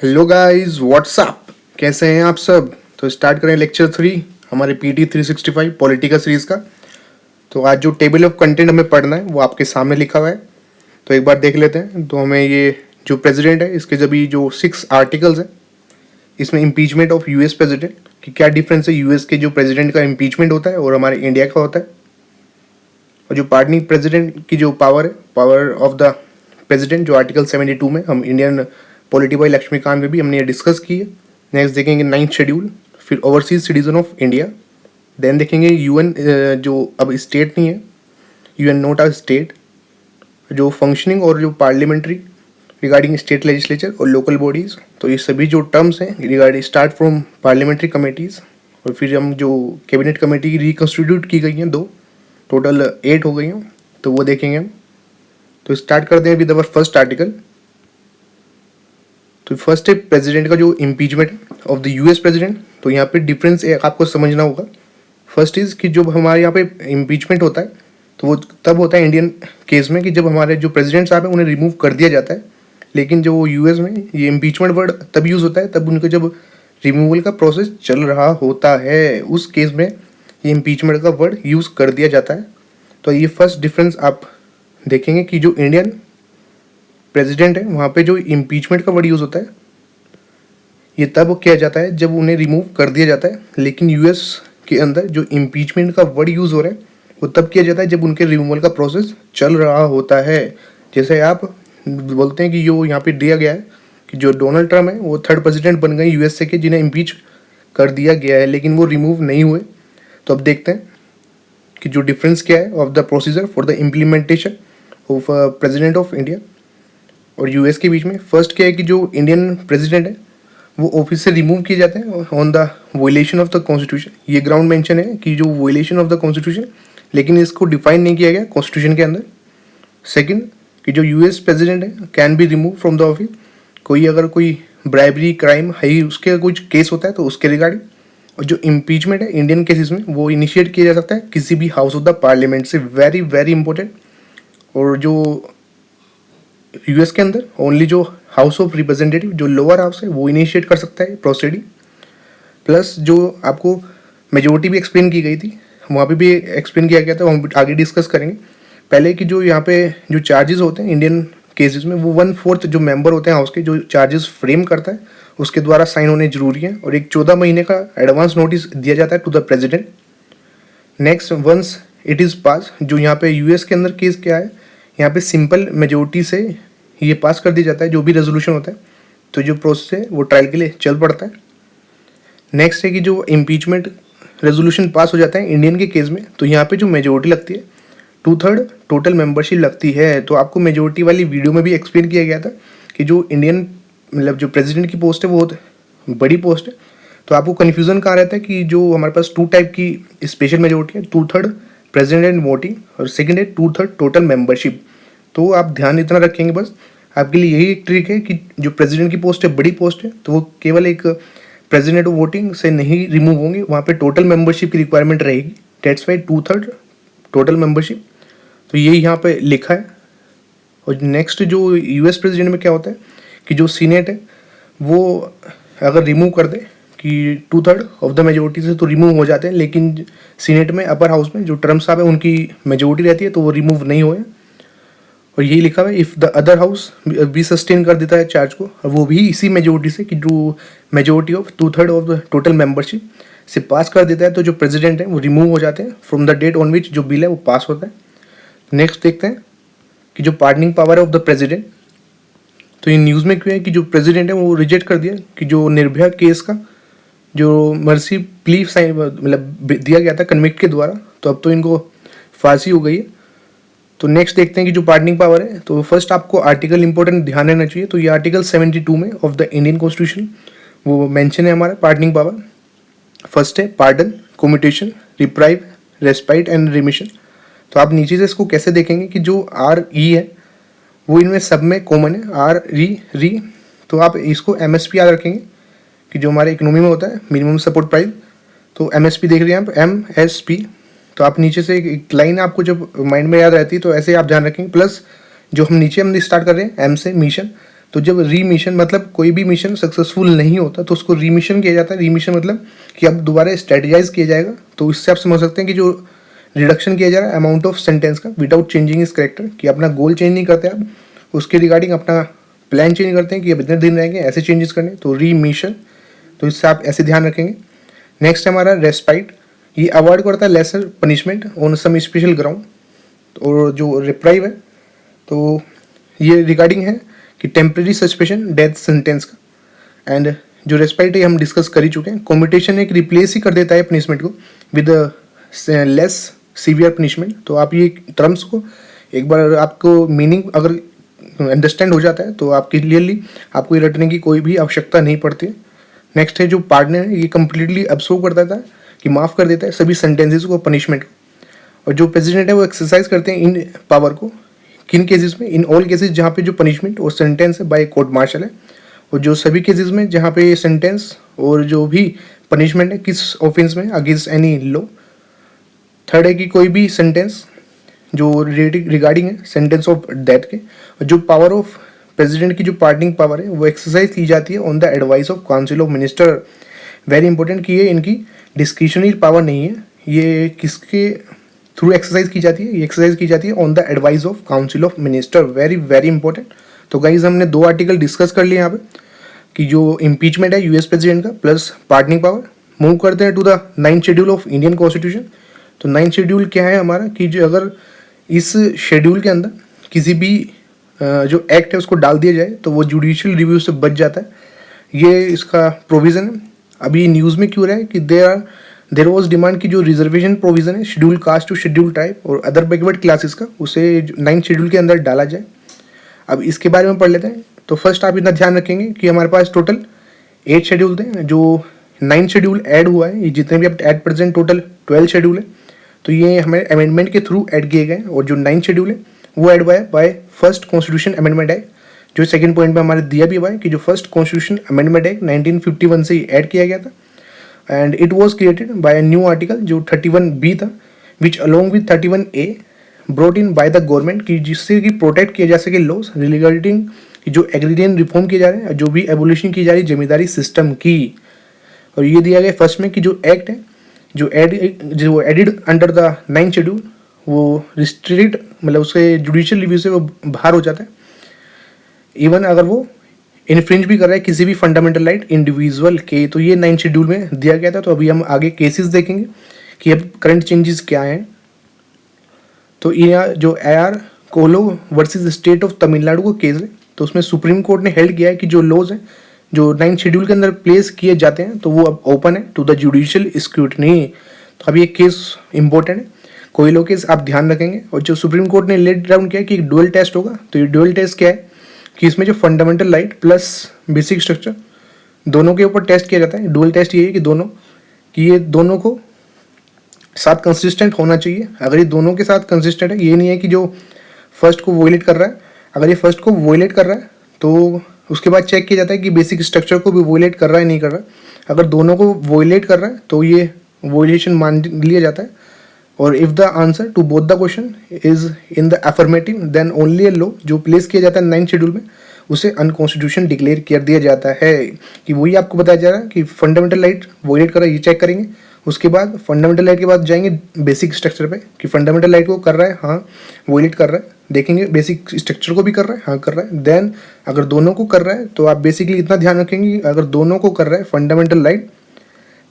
Hello guys what's up, कैसे हैं आप सब। तो स्टार्ट करें लेक्चर 3 हमारे पीटी 365 पॉलिटिकल सीरीज का। तो आज जो टेबल ऑफ कंटेंट हमें पढ़ना है वो आपके सामने लिखा हुआ है, तो एक बार देख लेते हैं। तो हमें ये जो प्रेसिडेंट है इसके जब ये जो 6 आर्टिकल्स हैं, इसमें इम्पीचमेंट ऑफ यूएस प्रेसिडेंट कि क्या डिफरेंस है यूएस के जो प्रेसिडेंट का इम्पीचमेंट होता है और हमारे इंडिया का होता है। और जो पार्टनिंग प्रेसिडेंट की जो पावर है, पावर ऑफ द प्रेसिडेंट, जो आर्टिकल 72 में हम इंडियन पॉलिटी बाई लक्ष्मीकांत में भी हमने ये डिस्कस की है। नेक्स्ट देखेंगे 9th शेड्यूल, फिर overseas citizen of India. Then देखेंगे यूएन, जो अब स्टेट नहीं है, यूएन नॉट अ स्टेट, जो फंक्शनिंग और जो पार्लियामेंट्री रिगार्डिंग स्टेट लेजिस्लेचर और लोकल बॉडीज़। तो ये सभी जो टर्म्स हैं regarding start from parliamentary committees, और फिर हम जो कैबिनेट कमेटी रिकॉन्स्टिट्यूट की गई हैं 2, टोटल 8 हो गई हैं, तो वो देखेंगे हम। तो स्टार्ट करते हैं विद अवर फर्स्ट आर्टिकल। तो फर्स्ट है प्रेसिडेंट का जो impeachment of the US president. तो यहाँ पे डिफरेंस आपको समझना होगा। फर्स्ट इज़ कि जब हमारे यहाँ पे इम्पीचमेंट होता है तो वो तब होता है इंडियन केस में कि जब हमारे जो प्रेसिडेंट साहब हैं उन्हें रिमूव कर दिया जाता है। लेकिन जो यूएस में ये इम्पीचमेंट वर्ड तब यूज़ होता है तब उनको जब रिमूवल का प्रोसेस चल रहा होता है, उस केस में ये इम्पीचमेंट का वर्ड यूज़ कर दिया जाता है। तो ये फर्स्ट डिफरेंस आप देखेंगे कि जो इंडियन प्रेसिडेंट है वहाँ पे जो इम्पीचमेंट का वर्ड यूज़ होता है ये तब किया जाता है जब उन्हें रिमूव कर दिया जाता है। लेकिन यूएस के अंदर जो इम्पीचमेंट का वर्ड यूज़ हो रहा है वो तब किया जाता है जब उनके रिमूवल का प्रोसेस चल रहा होता है। जैसे आप बोलते हैं कि जो यहाँ पे दिया गया है कि जो डोनाल्ड ट्रम्प है वो 3rd प्रेसिडेंट बन गए यूएसए के जिन्हें इम्पीच कर दिया गया है, लेकिन वो रिमूव नहीं हुए। तो अब देखते हैं कि जो डिफरेंस क्या है of the procedure for the implementation of president of India और यूएस के बीच में। फर्स्ट क्या है कि जो इंडियन प्रेसिडेंट है वो ऑफिस से रिमूव किए जाते हैं on the वोलेशन of the constitution. ये ग्राउंड मेंशन है कि जो वोलेशन ऑफ द कॉन्स्टिट्यूशन, लेकिन इसको डिफाइन नहीं किया गया कॉन्स्टिट्यूशन के अंदर। सेकंड कि जो यूएस प्रेसिडेंट है can be remove from the office, कोई अगर कोई ब्राइबरी क्राइम है उसके कुछ केस होता है तो उसके रिगार्डिंग। और जो इम्पीचमेंट है इंडियन केसेस में वो इनिशिएट किया जा सकता है किसी भी हाउस ऑफ द पार्लियामेंट से। Very very important. और जो यूएस के अंदर ओनली जो हाउस ऑफ रिप्रेजेंटेटिव, जो लोअर हाउस है, वो इनिशिएट कर सकता है प्रोसीडिंग। प्लस जो आपको मेजोरिटी भी एक्सप्लेन की गई थी वहाँ पे भी एक्सप्लेन किया गया था, हम आगे डिस्कस करेंगे। पहले कि जो यहाँ पे जो चार्जेस होते हैं इंडियन केसेस में वो 1/4 जो मेंबर होते हैं हाउस के जो चार्जेस फ्रेम करता है उसके द्वारा साइन होने जरूरी है। और एक 14 महीने का एडवांस नोटिस दिया जाता है to the president. Next once it is pass, जो यहाँ पे यूएस के अंदर केस क्या है, यहाँ पे सिंपल मेजोरिटी से ये पास कर दिया जाता है जो भी रेजोल्यूशन होता है। तो जो प्रोसेस है वो ट्रायल के लिए चल पड़ता है। नेक्स्ट है कि जो इम्पीचमेंट रेजोल्यूशन पास हो जाता है इंडियन के केस में तो यहाँ पे जो मेजोरिटी लगती है 2/3 टोटल मेंबरशिप लगती है। तो आपको मेजोरिटी वाली वीडियो में भी एक्सप्लेन किया गया था कि जो इंडियन मतलब जो प्रेसिडेंट की पोस्ट है वो बड़ी पोस्ट है। तो आपको कन्फ्यूज़न कहाँ रहता है कि जो हमारे पास 2 टाइप की स्पेशल मेजोरिटी है, 2/3 प्रेसिडेंट वोटिंग और सेकेंड है 2/3 टोटल मेंबरशिप। तो आप ध्यान इतना रखेंगे बस, आपके लिए यही एक ट्रिक है कि जो प्रेसिडेंट की पोस्ट है बड़ी पोस्ट है तो वो केवल एक प्रेसिडेंट वोटिंग से नहीं रिमूव होंगे, वहाँ पे टोटल मेंबरशिप की रिक्वायरमेंट रहेगी। That's why 2/3 total membership. तो ये यहाँ पे लिखा है। और नेक्स्ट जो यूएस प्रेसिडेंट में क्या होता है कि जो सीनेट है वो अगर रिमूव कर दे कि 2/3 ऑफ द मेजोरिटी से तो रिमूव हो जाते हैं, लेकिन सीनेट में अपर हाउस में जो ट्रम्प साहब है उनकी मेजोरिटी रहती है तो वो रिमूव नहीं हुए। और यही लिखा हुआ है इफ़ द अदर हाउस भी सस्टेन कर देता है चार्ज को, और वो भी इसी मेजोरिटी से कि जो majority of 2/3 of the total membership से पास कर देता है, तो जो प्रेसिडेंट है वो रिमूव हो जाते हैं from the date on which जो बिल है वो पास होता है। नेक्स्ट देखते हैं कि जो पार्डनिंग पावर है ऑफ द प्रेसिडेंट। तो ये न्यूज़ में क्यों है कि जो प्रेसिडेंट है वो रिजेक्ट कर दिया कि जो निर्भया केस का जो मर्सी प्ली साइन मतलब दिया गया था कन्विक्ट के द्वारा, तो अब तो इनको फांसी हो गई है। तो नेक्स्ट देखते हैं कि जो पार्डनिंग पावर है, तो फर्स्ट आपको आर्टिकल इंपॉर्टेंट ध्यान रहना चाहिए। तो ये आर्टिकल 72 में ऑफ द इंडियन कॉन्स्टिट्यूशन वो मेंशन है हमारा पार्डनिंग पावर। फर्स्ट है pardon, commutation, reprieve, respite and remission. तो आप नीचे से इसको कैसे देखेंगे कि जो RE है वो इनमें सब में कॉमन है, RE। तो आप इसको MSP याद रखेंगे कि जो हमारे इकोनॉमी में होता है मिनिमम सपोर्ट प्राइस, तो MSP देख रहे हैं आप, MSP। तो आप नीचे से एक लाइन आपको जब माइंड में याद रहती है तो ऐसे आप ध्यान रखेंगे। प्लस जो हम नीचे स्टार्ट कर रहे हैं M से मिशन, तो जब रीमिशन मतलब कोई भी मिशन सक्सेसफुल नहीं होता तो उसको रीमिशन किया जाता है। रीमिशन मतलब कि अब दोबारा स्ट्रेटजाइज किया जाएगा। तो इससे आप समझ सकते हैं कि जो रिडक्शन किया जा रहा है अमाउंट ऑफ सेंटेंस का विदाउट चेंजिंग इस करेक्टर, कि अपना गोल चेंज नहीं करते आप, उसके रिगार्डिंग अपना प्लान चेंज करते हैं कि अब इतने दिन रहेंगे ऐसे चेंजेस करने, तो रीमिशन। तो इससे आप ऐसे ध्यान रखेंगे। नेक्स्ट हमारा रेस्पाइट, ये अवॉइड करता है lesser punishment on some special ground. और जो रिप्राइव है तो ये रिगार्डिंग है कि टेम्प्रेरी सस्पेंशन डेथ सेंटेंस का। एंड जो रेस्पाइट है हम डिस्कस कर ही चुके हैं। कॉम्पिटिशन एक रिप्लेस ही कर देता है पनिशमेंट को विद लेस सीवियर पनिशमेंट। तो आप ये टर्म्स को एक बार आपको मीनिंग अगर अंडरस्टैंड हो जाता है तो आपके क्लियरली आपको ये रटने की कोई भी आवश्यकता नहीं पड़ती है। नेक्स्ट है जो पार्टनर है, ये कम्प्लीटली अब्सॉर्ब कर देता है कि माफ़ कर देता है सभी सेंटेंसेस को, पनिशमेंट को। और जो प्रेसिडेंट है वो एक्सरसाइज करते हैं इन पावर को किन केसेस में, इन ऑल केसेस जहाँ पे जो पनिशमेंट और सेंटेंस है बाय कोर्ट मार्शल है, और जो सभी केसेस में जहाँ पे सेंटेंस और जो भी पनिशमेंट है किस ऑफेंस में, अगेंस्ट एनी लॉ। थर्ड है कि कोई भी सेंटेंस जो रिगार्डिंग है सेंटेंस ऑफ डेथ के, और जो पावर ऑफ प्रेसिडेंट की जो पार्डनिंग पावर है वो एक्सरसाइज की जाती है on the advice of council of minister. Very important कि ये इनकी डिस्क्रिशनरी पावर नहीं है, ये किसके थ्रू एक्सरसाइज की जाती है, ये एक्सरसाइज की जाती है on the advice of council of minister. Very very important. तो गाइज हमने 2 आर्टिकल डिस्कस कर लिए यहाँ पे कि जो इम्पीचमेंट है यूएस प्रेसिडेंट का प्लस पार्डनिंग पावर। मूव करते हैं to the 9th schedule of Indian constitution. तो 9th शेड्यूल क्या है हमारा कि जो अगर इस शेड्यूल के अंदर किसी भी जो एक्ट है उसको डाल दिया जाए तो वो जुडिशियल रिव्यू से बच जाता है, ये इसका प्रोविज़न है। अभी न्यूज़ में क्यों रहा है कि देर वॉज डिमांड की जो रिजर्वेशन प्रोविज़न है schedule caste to schedule tribe और अदर बैकवर्ड क्लासेस का, उसे 9th शेड्यूल के अंदर डाला जाए। अब इसके बारे में पढ़ लेते हैं। तो फर्स्ट आप इतना ध्यान रखेंगे कि हमारे पास टोटल 8 शेड्यूल थे, जो 9th शेड्यूल ऐड हुआ है, ये जितने भी अब एट प्रेजेंट टोटल 12 शेड्यूल है, तो ये हमारे अमेंडमेंट के थ्रू ऐड किए गए। और जो 9th शेड्यूल है वो ऐड हुआ है by first constitution amendment act, जो सेकंड पॉइंट में हमारे दिया भी हुआ है कि जो फर्स्ट कॉन्स्टिट्यूशन अमेंडमेंट एक्ट 1951 से ही ऐड किया गया था। And it was created by new article जो 31B था, which along with 31A brought in by the government, की जिससे कि प्रोटेक्ट किया जा सके लॉज रिगार्डिंग जो एग्रीरियन रिफॉर्म किए जा रहे हैं, जो भी एबोलिशन की जा रही है जमींदारी सिस्टम की। और ये दिया गया फर्स्ट में कि जो एक्ट है जो added under the 9th schedule वो रिस्ट्रिक्ट मतलब उसके जुडिशियल रिव्यू से वो बाहर हो जाता है, इवन अगर वो इन्फ्रिंज भी कर रहा है किसी भी फंडामेंटल राइट इंडिविजुअल के। तो ये 9th शेड्यूल में दिया गया था। तो अभी हम आगे केसेस देखेंगे कि अब करंट चेंजेस क्या हैं। तो यहाँ जो AR कोलो वर्सेस स्टेट ऑफ तमिलनाडु का केस है, तो उसमें सुप्रीम कोर्ट ने हेल्ड किया है कि जो लॉज हैं जो 9th शेड्यूल के अंदर प्लेस किए जाते हैं तो वो अब ओपन है टू द जुडिशियल स्क्रूटनी। तो अभी ये केस इंपॉर्टेंट है, कोई लो केस आप ध्यान रखेंगे। और जो सुप्रीम कोर्ट ने लेट डाउन किया कि एक डुअल टेस्ट होगा, तो ये डुअल टेस्ट क्या है कि इसमें जो fundamental right plus basic structure दोनों के ऊपर टेस्ट किया जाता है। डुअल टेस्ट ये है कि ये दोनों को साथ कंसिस्टेंट होना चाहिए। अगर ये दोनों के साथ कंसिस्टेंट है, ये नहीं है कि जो फर्स्ट को वोलेट कर रहा है, अगर ये फर्स्ट को वोलेट कर रहा है तो उसके बाद चेक किया जाता है कि बेसिक स्ट्रक्चर को भी वोलेट कर रहा है नहीं कर रहा है। अगर दोनों को वोलेट कर रहा है तो ये वोलेशन मान लिया जाता है। और if the answer to both the question is in the affirmative then only a law जो प्लेस किया जाता है 9th शेड्यूल में उसे अनकॉन्स्टिट्यूशन डिक्लेयर कर दिया जाता है। कि वही आपको बताया जा रहा है कि फंडामेंटल राइट वोलेट कर रहा है, ये चेक करेंगे। उसके बाद फंडामेंटल राइट के बाद जाएंगे बेसिक स्ट्रक्चर पे कि फंडामेंटल राइट को कर रहा है, हाँ वोलेट कर रहा है, देखेंगे बेसिक स्ट्रक्चर को भी कर रहा है, हाँ कर रहा है। देन अगर दोनों को कर रहा है तो आप बेसिकली इतना ध्यान रखेंगे अगर दोनों को कर रहा है fundamental right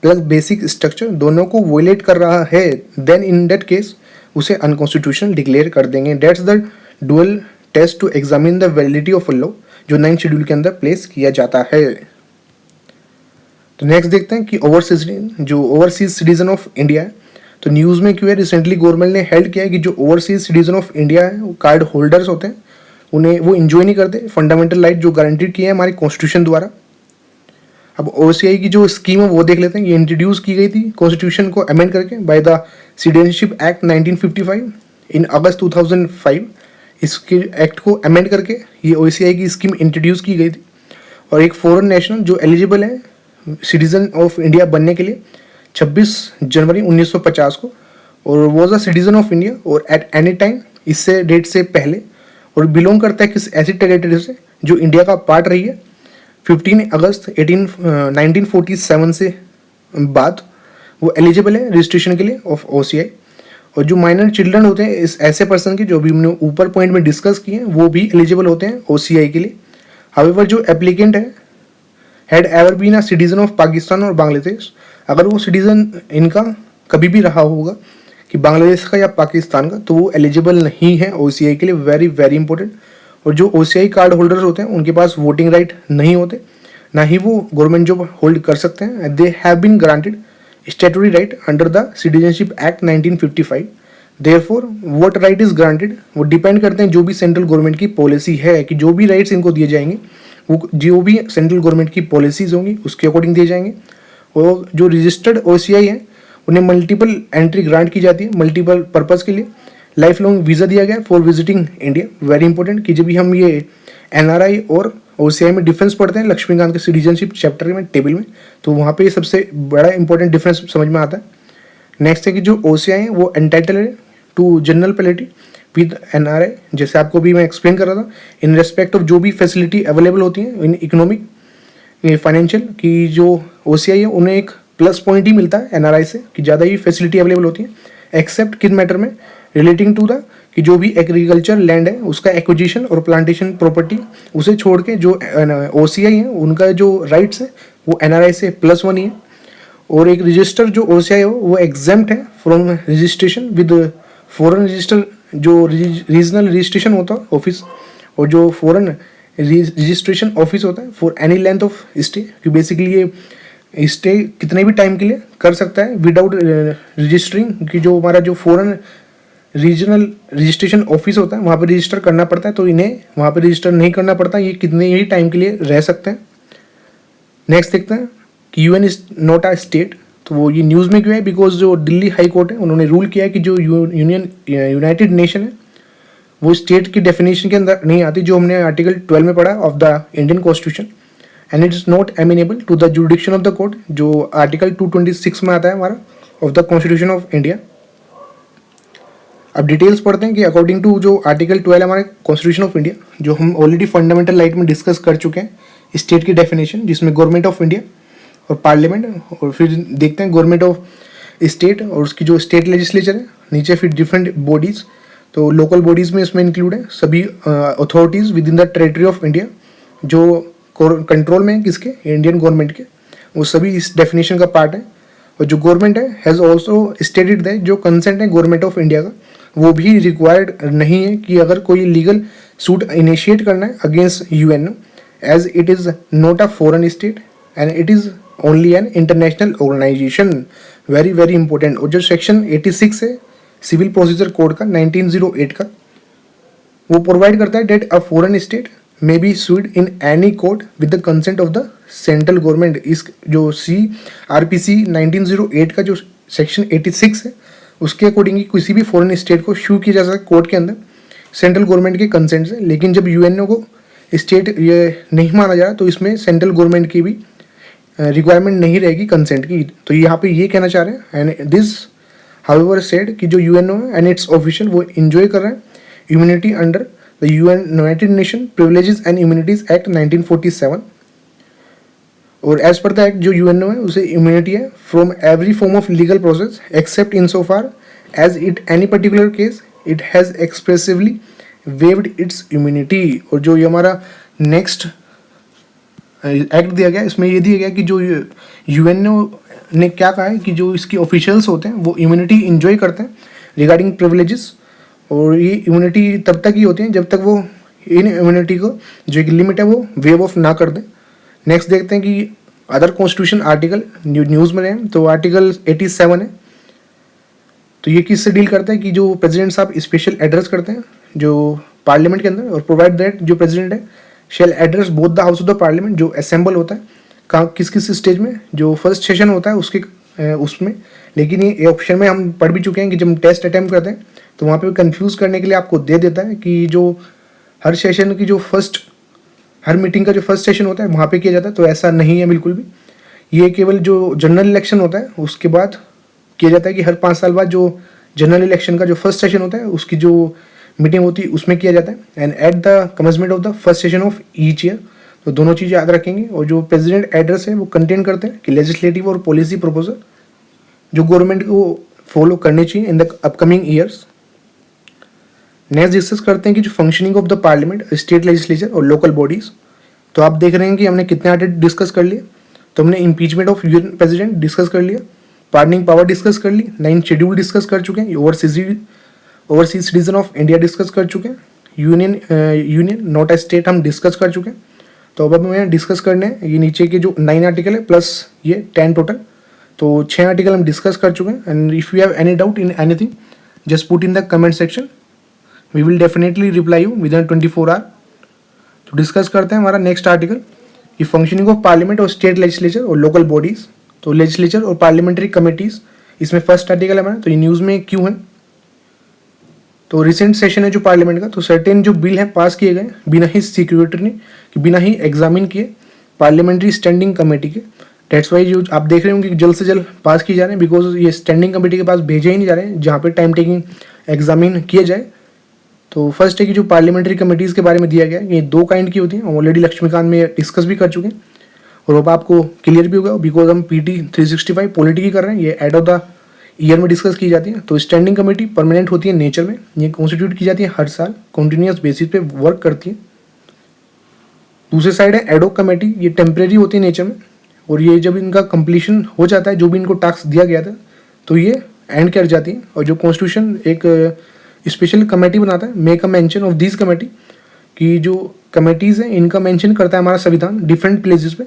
plus basic structure दोनों को वोलेट कर रहा है, देन इन दैट केस उसे अनकॉन्स्टिट्यूशनल डिक्लेयर कर देंगे। That's the dual test to examine the validity of a law जो 9th शेड्यूल के अंदर प्लेस किया जाता है। तो नेक्स्ट देखते हैं कि ओवरसीज सिटीजन ऑफ इंडिया है, तो न्यूज़ में क्यों है, रिसेंटली गवर्नमेंट ने हेल्ड किया है कि जो ओवरसीज सिटीजन ऑफ इंडिया है वो कार्ड होल्डर्स होते हैं, उन्हें वो इंजॉय नहीं करते फंडामेंटल राइट जो गारंटीड किए हैं हमारे कॉन्स्टिट्यूशन द्वारा। अब OCI की जो स्कीम है वो देख लेते हैं। ये इंट्रोड्यूस की गई थी कॉन्स्टिट्यूशन को अमेंड करके बाय द सिटीजनशिप एक्ट 1955 इन अगस्त 2005। इसके एक्ट को अमेंड करके ये OCI की स्कीम इंट्रोड्यूस की गई थी। और एक फॉरेन नेशनल जो एलिजिबल है सिटीजन ऑफ इंडिया बनने के लिए 26 जनवरी 1950 को, और was a citizen of India और एट एनी टाइम इससे डेट से पहले, और बिलोंग करता है किस ऐसी टेरिटरी से जो इंडिया का पार्ट रही है 15 अगस्त 1947 से बाद वो एलिजिबल है रजिस्ट्रेशन के लिए ऑफ OCI। और जो माइनर चिल्ड्रन होते हैं इस ऐसे पर्सन के जो भी हमने ऊपर पॉइंट में डिस्कस किए हैं वो भी एलिजिबल होते हैं OCI के लिए। हाउएवर जो एप्लीकेंट है had ever been a citizen of Pakistan और बांग्लादेश, अगर वो सिटीजन इनका कभी भी रहा होगा कि बांग्लादेश का या पाकिस्तान का, तो वो एलिजिबल नहीं है OCI के लिए। Very very important. और जो OCI कार्ड होल्डर्स होते हैं उनके पास वोटिंग राइट नहीं होते, ना ही वो गवर्नमेंट जॉब होल्ड कर सकते हैं। They have been granted statutory right under the citizenship act 1955। Therefore vote right is granted, वो डिपेंड करते हैं जो भी सेंट्रल गवर्नमेंट की पॉलिसी है कि जो भी राइट्स इनको दिए जाएंगे वो जो भी सेंट्रल गवर्नमेंट की पॉलिसीज होंगी उसके अकॉर्डिंग दिए जाएंगे। और जो रजिस्टर्ड OCI है उन्हें मल्टीपल एंट्री ग्रांट की जाती है मल्टीपल पर्पज़ के लिए। लाइफ लॉन्ग वीज़ा दिया गया for visiting India. Very important कि जब भी हम ये NRI और OCI में डिफरेंस पढ़ते हैं लक्ष्मीकांत के सिटीजनशिप चैप्टर में टेबल में, तो वहाँ पे सबसे बड़ा इंपॉर्टेंट डिफरेंस समझ में आता है। नेक्स्ट है कि जो OCI है वो एंटाइटल है टू जनरल पैलिटी विद NRI, जैसे आपको भी मैं एक्सप्लेन कर रहा था, इन रेस्पेक्ट ऑफ जो भी फैसिलिटी अवेलेबल होती है इन इकोनॉमिक फाइनेंशियल की जो OCI है उन्हें एक प्लस पॉइंट ही मिलता है NRI से कि ज़्यादा ही फैसिलिटी अवेलेबल होती है। एक्सेप्ट किस मैटर में, रिलेटिंग टू द कि जो भी एग्रीकल्चर लैंड है उसका एक्विजिशन और प्लांटेशन प्रॉपर्टी, उसे छोड़ के जो OCI है उनका जो राइट्स है वो NRI से +1 ही है। और एक रजिस्टर जो OCI हो वो एग्जेम्प्ट है from registration with foreign register, जो रीजनल रजिस्ट्रेशन होता है ऑफिस और जो फॉरेन रजिस्ट्रेशन ऑफिस होता है for any length of stay, कि बेसिकली ये स्टे कितने भी टाइम के लिए कर सकता है विदाउट रजिस्टरिंग, कि जो हमारा जो फॉरेन रीजनल रजिस्ट्रेशन ऑफिस होता है वहाँ पे रजिस्टर करना पड़ता है, तो इन्हें वहाँ पे रजिस्टर नहीं करना पड़ता, ये कितने ही टाइम के लिए रह सकते हैं। नेक्स्ट देखते हैं कि UN is not a state, तो वो ये न्यूज़ में क्यों है, बिकॉज जो दिल्ली हाई कोर्ट है उन्होंने रूल किया है कि जो यूनाइटेड नेशन है वो स्टेट की डेफिनेशन के अंदर नहीं आती, जो हमने आर्टिकल 12 में पढ़ा of the Indian constitution, and it is not amenable to the jurisdiction of the court, जो आर्टिकल 226 में आता है हमारा of the constitution of India. अब डिटेल्स पढ़ते हैं कि अकॉर्डिंग टू जो आर्टिकल 12 हमारे कॉन्स्टिट्यूशन ऑफ इंडिया, जो हम ऑलरेडी फंडामेंटल राइट में डिस्कस कर चुके हैं, स्टेट की डेफिनेशन जिसमें गवर्नमेंट ऑफ इंडिया और पार्लियामेंट, और फिर देखते हैं गवर्नमेंट ऑफ स्टेट और उसकी जो स्टेट लेजिस्लेचर है, नीचे फिर डिफरेंट बॉडीज़, तो लोकल बॉडीज़ में इसमें इंक्लूड है सभी authorities with in the territory of India जो कंट्रोल में है किसके, इंडियन गवर्नमेंट के, वो सभी इस डेफिनेशन का पार्ट है। और जो गवर्नमेंट है हैज़ ऑल्सो स्टेटेड दैट जो कंसेंट है गवर्नमेंट ऑफ इंडिया का वो भी रिक्वायर्ड नहीं है कि अगर कोई लीगल सूट इनिशिएट करना है against UN, as it is not a foreign state and it is only an international organisation. Very very important. और जो सेक्शन 86 है सिविल प्रोसीजर कोड का 1908 का, वो प्रोवाइड करता है that a foreign state may be sued in any court with the consent of the central government. इस जो CRPC 1908 का जो सेक्शन 86 है उसके अकॉर्डिंग किसी भी फॉरेन स्टेट को शू किया जा सकता है कोर्ट के अंदर सेंट्रल गवर्नमेंट के कंसेंट से। लेकिन जब UN को स्टेट ये नहीं माना जा रहा तो इसमें सेंट्रल गवर्नमेंट की भी रिक्वायरमेंट नहीं रहेगी कंसेंट की। तो यहाँ पे ये कहना चाह रहे हैं एंड दिस हाउएवर सेड कि जो UNO है एंड इट्स ऑफिशियल वो इंजॉय कर रहे हैं immunity under the United nation privileges and immunities act 1947। और एज पर द एक्ट जो UNO है उसे इम्यूनिटी है from every form of legal process except in so far as it any particular case it has expressively waived its immunity. और जो ये हमारा next act दिया गया इसमें ये दिया गया कि जो UNO ने क्या कहा है कि जो इसके ऑफिशियल्स होते हैं वो इम्यूनिटी इंजॉय करते हैं रिगार्डिंग प्रिविलेजेस, और ये इम्यूनिटी तब तक ही होती है जब तक वो इन इम्यूनिटी को जो एक लिमिट है वो वेव ऑफ ना कर दें। नेक्स्ट देखते हैं कि अदर कॉन्स्टिट्यूशन आर्टिकल न्यूज़ में हैं, तो आर्टिकल 87 है, तो ये किससे डील करता है कि जो प्रेसिडेंट साहब स्पेशल एड्रेस करते हैं जो पार्लियामेंट के अंदर, और प्रोवाइड दैट जो प्रेसिडेंट है shall address both the house of the parliament जो असेंबल होता है कहाँ किस किस स्टेज में, जो फर्स्ट सेशन होता है उसके उसमें। लेकिन ये ऑप्शन में हम पढ़ भी चुके हैं कि जब हम टेस्ट अटैम्प्ट करते हैं तो वहाँ पे कंफ्यूज करने के लिए आपको दे देता है कि जो हर सेशन की जो हर मीटिंग का जो फर्स्ट सेशन होता है वहाँ पे किया जाता है, तो ऐसा नहीं है बिल्कुल भी। ये केवल जो जनरल इलेक्शन होता है उसके बाद किया जाता है कि हर 5 साल बाद जो जनरल इलेक्शन का जो फर्स्ट सेशन होता है उसकी जो मीटिंग होती है उसमें किया जाता है, and at the commencement of the first session of each year. तो दोनों चीज़ याद रखेंगे। और जो प्रेसिडेंट एड्रेस है वो कंटेन करते हैं कि लेजिस्लेटिव और पॉलिसी प्रपोजल जो गवर्नमेंट को फॉलो करने चाहिए in the upcoming years. Next discuss करते हैं कि जो functioning of the parliament, state legislature और लोकल बॉडीज़। तो आप देख रहे हैं कि हमने कितने आर्टिकल डिस्कस कर लिए। तो हमने impeachment of UN president discuss कर लिया, पार्डनिंग पावर डिस्कस कर ली, 9 शेड्यूल डिस्कस कर चुके हैं, overseas citizen of India discuss कर चुके हैं, यूनियन नॉट ए स्टेट हम डिस्कस कर चुके हैं। तो अब हमें डिस्कस करने हैं ये नीचे के जो 9 आर्टिकल है प्लस ये 10 टोटल। तो 6 आर्टिकल हम डिस्कस कर चुके हैं। And if you have any doubt in anything just put in the comment section, we will definitely reply you within 24 hour. तो डिस्कस करते हैं हमारा नेक्स्ट आर्टिकल कि फंक्शनिंग ऑफ पार्लियामेंट और स्टेट लेजिस्लेचर और लोकल बॉडीज़। तो legislature और parliamentary committees, इसमें फर्स्ट आर्टिकल है हमारा। तो ये न्यूज़ में क्यों है, तो रिसेंट सेशन है जो पार्लियामेंट का, तो सर्टेन जो बिल है पास किए गए बिना ही सिक्योरिटी ने, बिना ही एग्जामिन किए पार्लियामेंट्री स्टैंडिंग कमेटी के। डेट्स वाई जो आप देख रहे होंगे कि जल्द से जल्द पास किए जा रहे हैं, बिकॉज ये स्टैंडिंग कमेटी के पास भेजे ही नहीं जा रहे हैं जहाँ पे टाइम टेकिंग एग्जामिन किए जाए। तो फर्स्ट है कि जो पार्लियामेंट्री कमेटीज़ के बारे में दिया गया है, ये 2 काइंड की होती हैं। ऑलरेडी लक्ष्मीकांत में डिस्कस भी कर चुके हैं और अब आपको क्लियर भी होगा, बिकॉज हम PT 365 पॉलिटी की कर रहे हैं। ये एड ऑफ द ईयर में डिस्कस की जाती है। तो स्टैंडिंग कमेटी परमानेंट होती है नेचर में, ये कॉन्स्टिट्यूट की जाती है हर साल, कंटिन्यूस बेसिस पे वर्क करती है। दूसरे साइड है एडोक कमेटी, ये टेम्परेरी होती है नेचर में, और ये जब इनका कंप्लीशन हो जाता है जो भी इनको टास्क दिया गया था तो ये एंड कर जाती है। और जो कॉन्स्टिट्यूशन एक स्पेशल कमेटी बनाता है, make a mention of this committee, कि जो कमेटीज़ हैं इनका मेंशन करता है हमारा संविधान डिफरेंट प्लेसेस पे,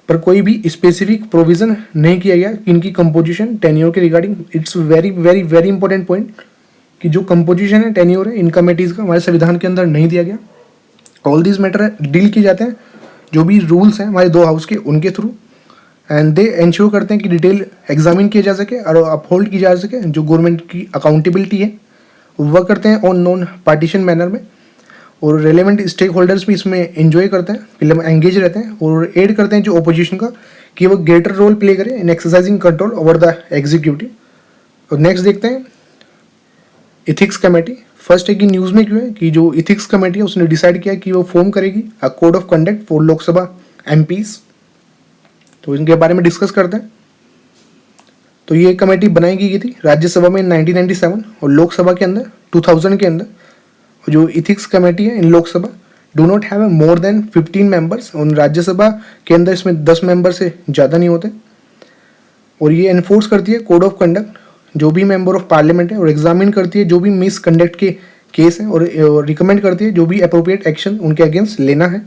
पर कोई भी स्पेसिफिक प्रोविज़न नहीं किया गया कि इनकी कंपोजिशन टेन्योर के regarding. It's very very very important point कि जो कंपोजिशन है टेन्योर है इन कमेटीज़ का हमारे संविधान के अंदर नहीं दिया गया। ऑल दिस मैटर डील किए जाते हैं जो भी रूल्स हैं हमारे 2 हाउस के उनके थ्रू, एंड दे इंश्योर करते हैं कि डिटेल एग्जामिन किया जा सके और अपहोल्ड की जा सके। जो गवर्नमेंट की अकाउंटेबिलिटी है वो करते हैं ऑन नॉन पार्टीशन मैनर में, और रेलेवेंट स्टेक होल्डर्स भी इसमें एंजॉय करते हैं, फिल्म एंगेज रहते हैं और एड करते हैं जो ओपोजिशन का कि वो ग्रेटर रोल प्ले करें इन exercising control over the executive. और नेक्स्ट देखते हैं इथिक्स कमेटी। फर्स्ट है कि न्यूज़ में क्यों है कि जो इथिक्स कमेटी है उसने डिसाइड किया कि वो फॉर्म करेगी a code of conduct for Lok Sabha MPs। तो इनके बारे में डिस्कस करते हैं। तो ये कमेटी बनाई गई थी राज्यसभा में 1997 और लोकसभा के अंदर 2000 के अंदर। जो इथिक्स कमेटी है इन Lok Sabha do not have more than 15 members, और राज्यसभा के अंदर इसमें 10 मेंबर से ज़्यादा नहीं होते। और ये एनफोर्स करती है कोड ऑफ कंडक्ट जो भी मेंबर ऑफ पार्लियामेंट है, और एग्जामिन करती है जो भी मिसकंडक्ट के केस हैं, और रिकमेंड करती है जो भी अप्रोप्रिएट एक्शन उनके अगेंस्ट लेना है।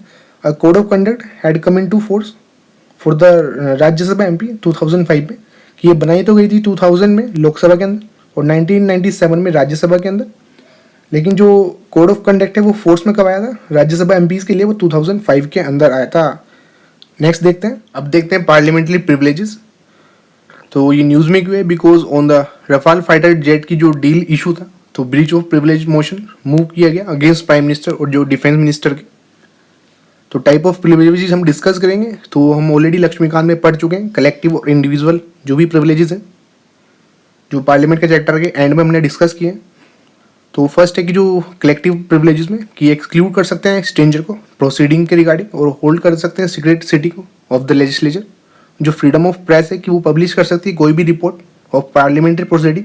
Code of conduct had come into force for the Rajya Sabha MP 2005 में, कि ये बनाई तो गई थी 2000 में लोकसभा के अंदर और 1997 में राज्यसभा के अंदर, लेकिन जो कोड ऑफ कंडक्ट है वो फोर्स में कब आया था राज्यसभा MPs के लिए, वो 2005 के अंदर आया था। नेक्स्ट देखते हैं, अब देखते हैं पार्लियामेंट्री प्रिविलेजेस। तो ये न्यूज़ में क्यों है, because on the Rafale fighter jet की जो डील इशू था, तो breach of privilege motion move किया गया अगेंस्ट प्राइम मिनिस्टर और जो डिफेंस मिनिस्टर के। तो टाइप ऑफ प्रिविलेजेस हम डिस्कस करेंगे। तो हम ऑलरेडी लक्ष्मीकांत में पढ़ चुके हैं कलेक्टिव और इंडिविजुअल जो भी प्रिविलेजेस हैं, जो पार्लियामेंट के चैप्टर के एंड में हमने डिस्कस किए हैं। तो फर्स्ट है कि जो कलेक्टिव प्रिविलेजेस में कि एक्सक्लूड कर सकते हैं स्ट्रेंजर को प्रोसीडिंग के रिगार्डिंग, और होल्ड कर सकते हैं सीक्रेट सिटी को ऑफ द लेजिस्लेचर। जो फ्रीडम ऑफ प्रेस है कि वो पब्लिश कर सकती है कोई भी रिपोर्ट ऑफ पार्लियामेंट्री प्रोसीडिंग,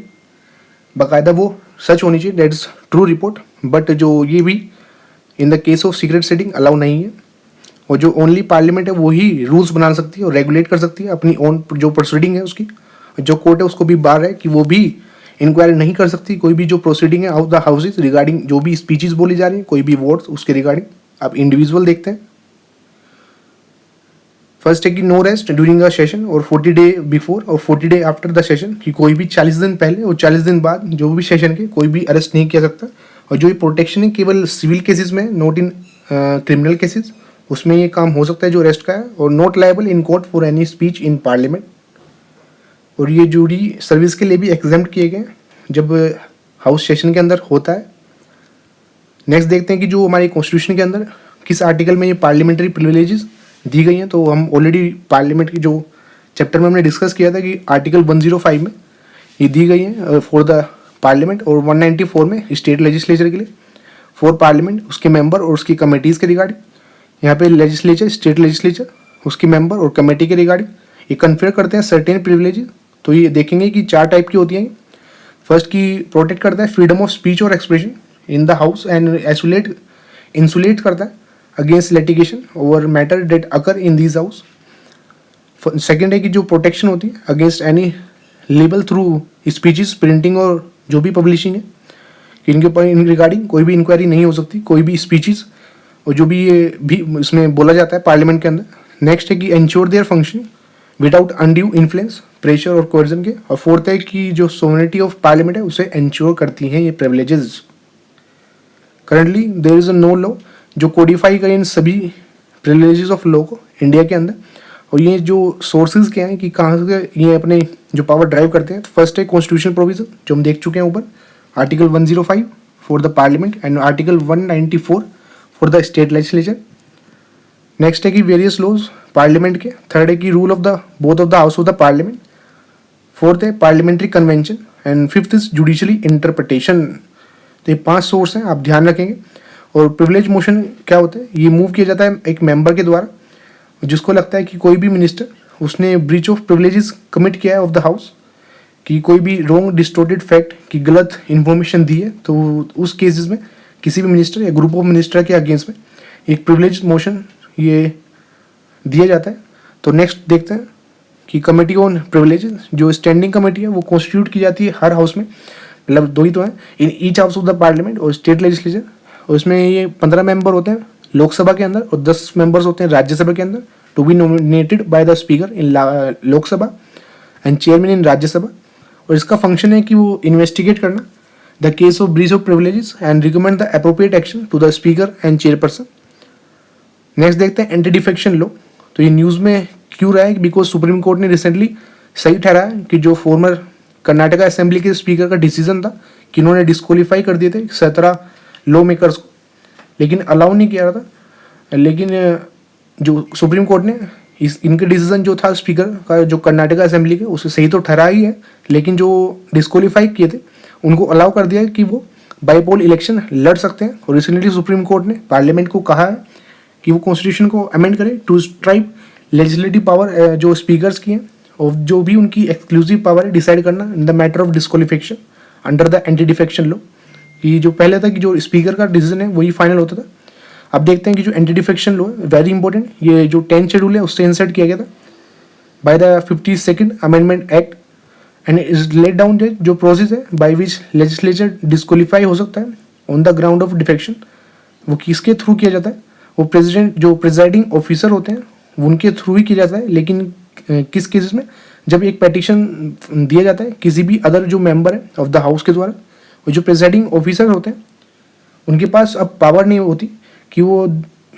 बाकायदा वो सच होनी चाहिए, that is true report. But जो ये भी in the case of secret sitting allow नहीं है, और जो ओनली पार्लियामेंट है वो ही रूल्स बना सकती है और रेगुलेट कर सकती है अपनी ओन जो प्रोसीडिंग है उसकी। जो कोर्ट है उसको भी बार है कि वो भी इंक्वायरी नहीं कर सकती कोई भी जो प्रोसीडिंग है आउट द हाउसेज रिगार्डिंग जो भी स्पीचेस बोली जा रही है, कोई भी वोट्स उसके रिगार्डिंग। आप इंडिविजुअल देखते हैं। फर्स्ट है कि no arrest during a session और 40 डे बिफोर और 40 डे आफ्टर द सेशन, कि कोई भी 40 दिन पहले और 40 दिन बाद जो भी सेशन के कोई भी अरेस्ट नहीं किया सकता। और जो ये प्रोटेक्शन है केवल सिविल केसेस में, नॉट इन क्रिमिनल केसेस, उसमें ये काम हो सकता है जो अरेस्ट का है। और not liable in court for any speech in parliament. और ये जूरी सर्विस के लिए भी एग्जाम्प्ट किए गए जब हाउस सेशन के अंदर होता है। नेक्स्ट देखते हैं कि जो हमारे कॉन्स्टिट्यूशन के अंदर किस आर्टिकल में ये पार्लियामेंट्री प्रिविलेजेस दी गई हैं। तो हम ऑलरेडी पार्लियामेंट की जो चैप्टर में हमने डिस्कस किया था कि आर्टिकल 105 में ये दी गई है फॉर द पार्लियामेंट, और 194 में स्टेट लेजिस्लेचर के लिए। फॉर पार्लियामेंट, उसके मेंबर और उसकी कमेटीज़ के रिगार्डिंग। यहाँ पे लेजिस्लेचर, स्टेट लेजिस्लेचर, उसकी मेंबर और कमेटी के रिगार्डिंग ये कन्फर करते हैं सर्टेन प्रिविलेजेस। तो ये देखेंगे कि 4 टाइप की होती हैं। फर्स्ट की प्रोटेक्ट करता है फ्रीडम ऑफ स्पीच और expression in the house and insulate करता है against litigation over matter that occur in this house. Second है कि जो प्रोटेक्शन होती है against any libel through speeches, printing और जो भी पब्लिशिंग है, कि इनके ऊपर इन रिगार्डिंग कोई भी इंक्वायरी नहीं हो सकती, कोई भी स्पीचेस और जो भी ये भी इसमें बोला जाता है पार्लियामेंट के अंदर। नेक्स्ट है कि ensure their function without undue influence, pressure और कोर्जन के। और फोर्थ है कि जो सोवरेनिटी ऑफ पार्लियामेंट है उसे एंश्योर करती हैं ये privileges. Currently there is a no law जो कोडिफाई करे इन सभी प्रिविलेजेस ऑफ लॉ को इंडिया के अंदर। और ये जो सोर्सेज क्या हैं कि कहाँ से ये अपने जो पावर ड्राइव करते हैं, तो फर्स्ट है कॉन्स्टिट्यूशन प्रोविजन जो हम देख चुके हैं ऊपर, article 105 for the parliament and article 194 for the state legislature. Next है कि वेरियस लॉज पार्लियामेंट के। थर्ड है कि rule of the both of the house of the parliament. Fourth है parliamentary convention and fifth is judicially interpretation. तो ये 5 source हैं, आप ध्यान रखेंगे। और प्रिविलेज मोशन क्या होता है, ये मूव किया जाता है एक मेंबर के द्वारा जिसको लगता है कि कोई भी मिनिस्टर उसने ब्रीच ऑफ प्रिविलेजेस कमिट किया है ऑफ द हाउस, कि कोई भी रॉन्ग डिस्टोर्टेड फैक्ट की गलत इन्फॉर्मेशन दी है, तो उस केसेस में किसी भी मिनिस्टर या ग्रुप ऑफ मिनिस्टर के अगेंस्ट में एक प्रिविलेज मोशन ये दिया जाता है। तो नेक्स्ट देखते हैं कि कमेटी ऑन प्रिविलेजेस, जो स्टैंडिंग कमेटी है वो कॉन्स्टिट्यूट की जाती है हर हाउस में, मतलब 2 ही तो हैं, in each house of the parliament और स्टेट लेजिस्लेचर। और इसमें ये 15 मेंबर होते हैं लोकसभा के अंदर और 10 मेंबर्स होते हैं राज्यसभा के अंदर, to be nominated by the speaker in Lok Sabha and chairman इन राज्यसभा। और इसका फंक्शन है कि वो इन्वेस्टिगेट करना the case of breach of privileges and recommend the appropriate action to the speaker and chairperson. Next देखते हैं एंटी डिफेक्शन लॉ। तो ये न्यूज़ में क्यों रहा है, बिकॉज सुप्रीम कोर्ट ने रिसेंटली सही ठहराया कि जो फॉर्मर कर्नाटका असेंबली के स्पीकर का डिसीजन था कि इन्होंने डिस्क्वालीफाई कर दिए थे 17 लॉ मेकर्स को, लेकिन अलाउ नहीं किया था। लेकिन जो सुप्रीम कोर्ट ने इनके डिसीजन जो था स्पीकर का जो कर्नाटका असेंबली के, उसे सही तो ठहरा ही है, लेकिन जो डिस्क्वालीफाई किए थे उनको अलाउ कर दिया है कि वो बाईपोल इलेक्शन लड़ सकते हैं। और रिसेंटली सुप्रीम कोर्ट ने पार्लियामेंट को कहा है कि वो कॉन्स्टिट्यूशन को अमेंड करे टू स्ट्राइप लेजिस्लेटिव पावर जो स्पीकर्स की हैं और जो भी उनकी एक्सक्लूसिव पावर है डिसाइड करना in the matter of disqualification under the anti defection law. कि जो पहले था कि जो स्पीकर का डिसीजन है वही फाइनल होता था। अब देखते हैं कि जो एंटी डिफेक्शन लॉ है वेरी इंपॉर्टेंट, ये जो 10th शेड्यूल है उससे इंसर्ट किया गया था by the 52nd amendment act and is laid down that जो प्रोसेस है बाय विच लेजिस्लेचर डिस्क्वालीफाई हो सकता है on the ground of defection, वो किसके थ्रू किया जाता है, वो प्रेसिडेंट जो प्रिजाइडिंग ऑफिसर होते हैं उनके थ्रू ही किया जाता है। लेकिन किस केसेस में, जब एक पेटिशन दिया जाता है किसी भी अदर जो मेंबर है ऑफ द हाउस के द्वारा, और जो प्रिजाइडिंग ऑफिसर होते हैं उनके पास अब पावर नहीं होती कि वो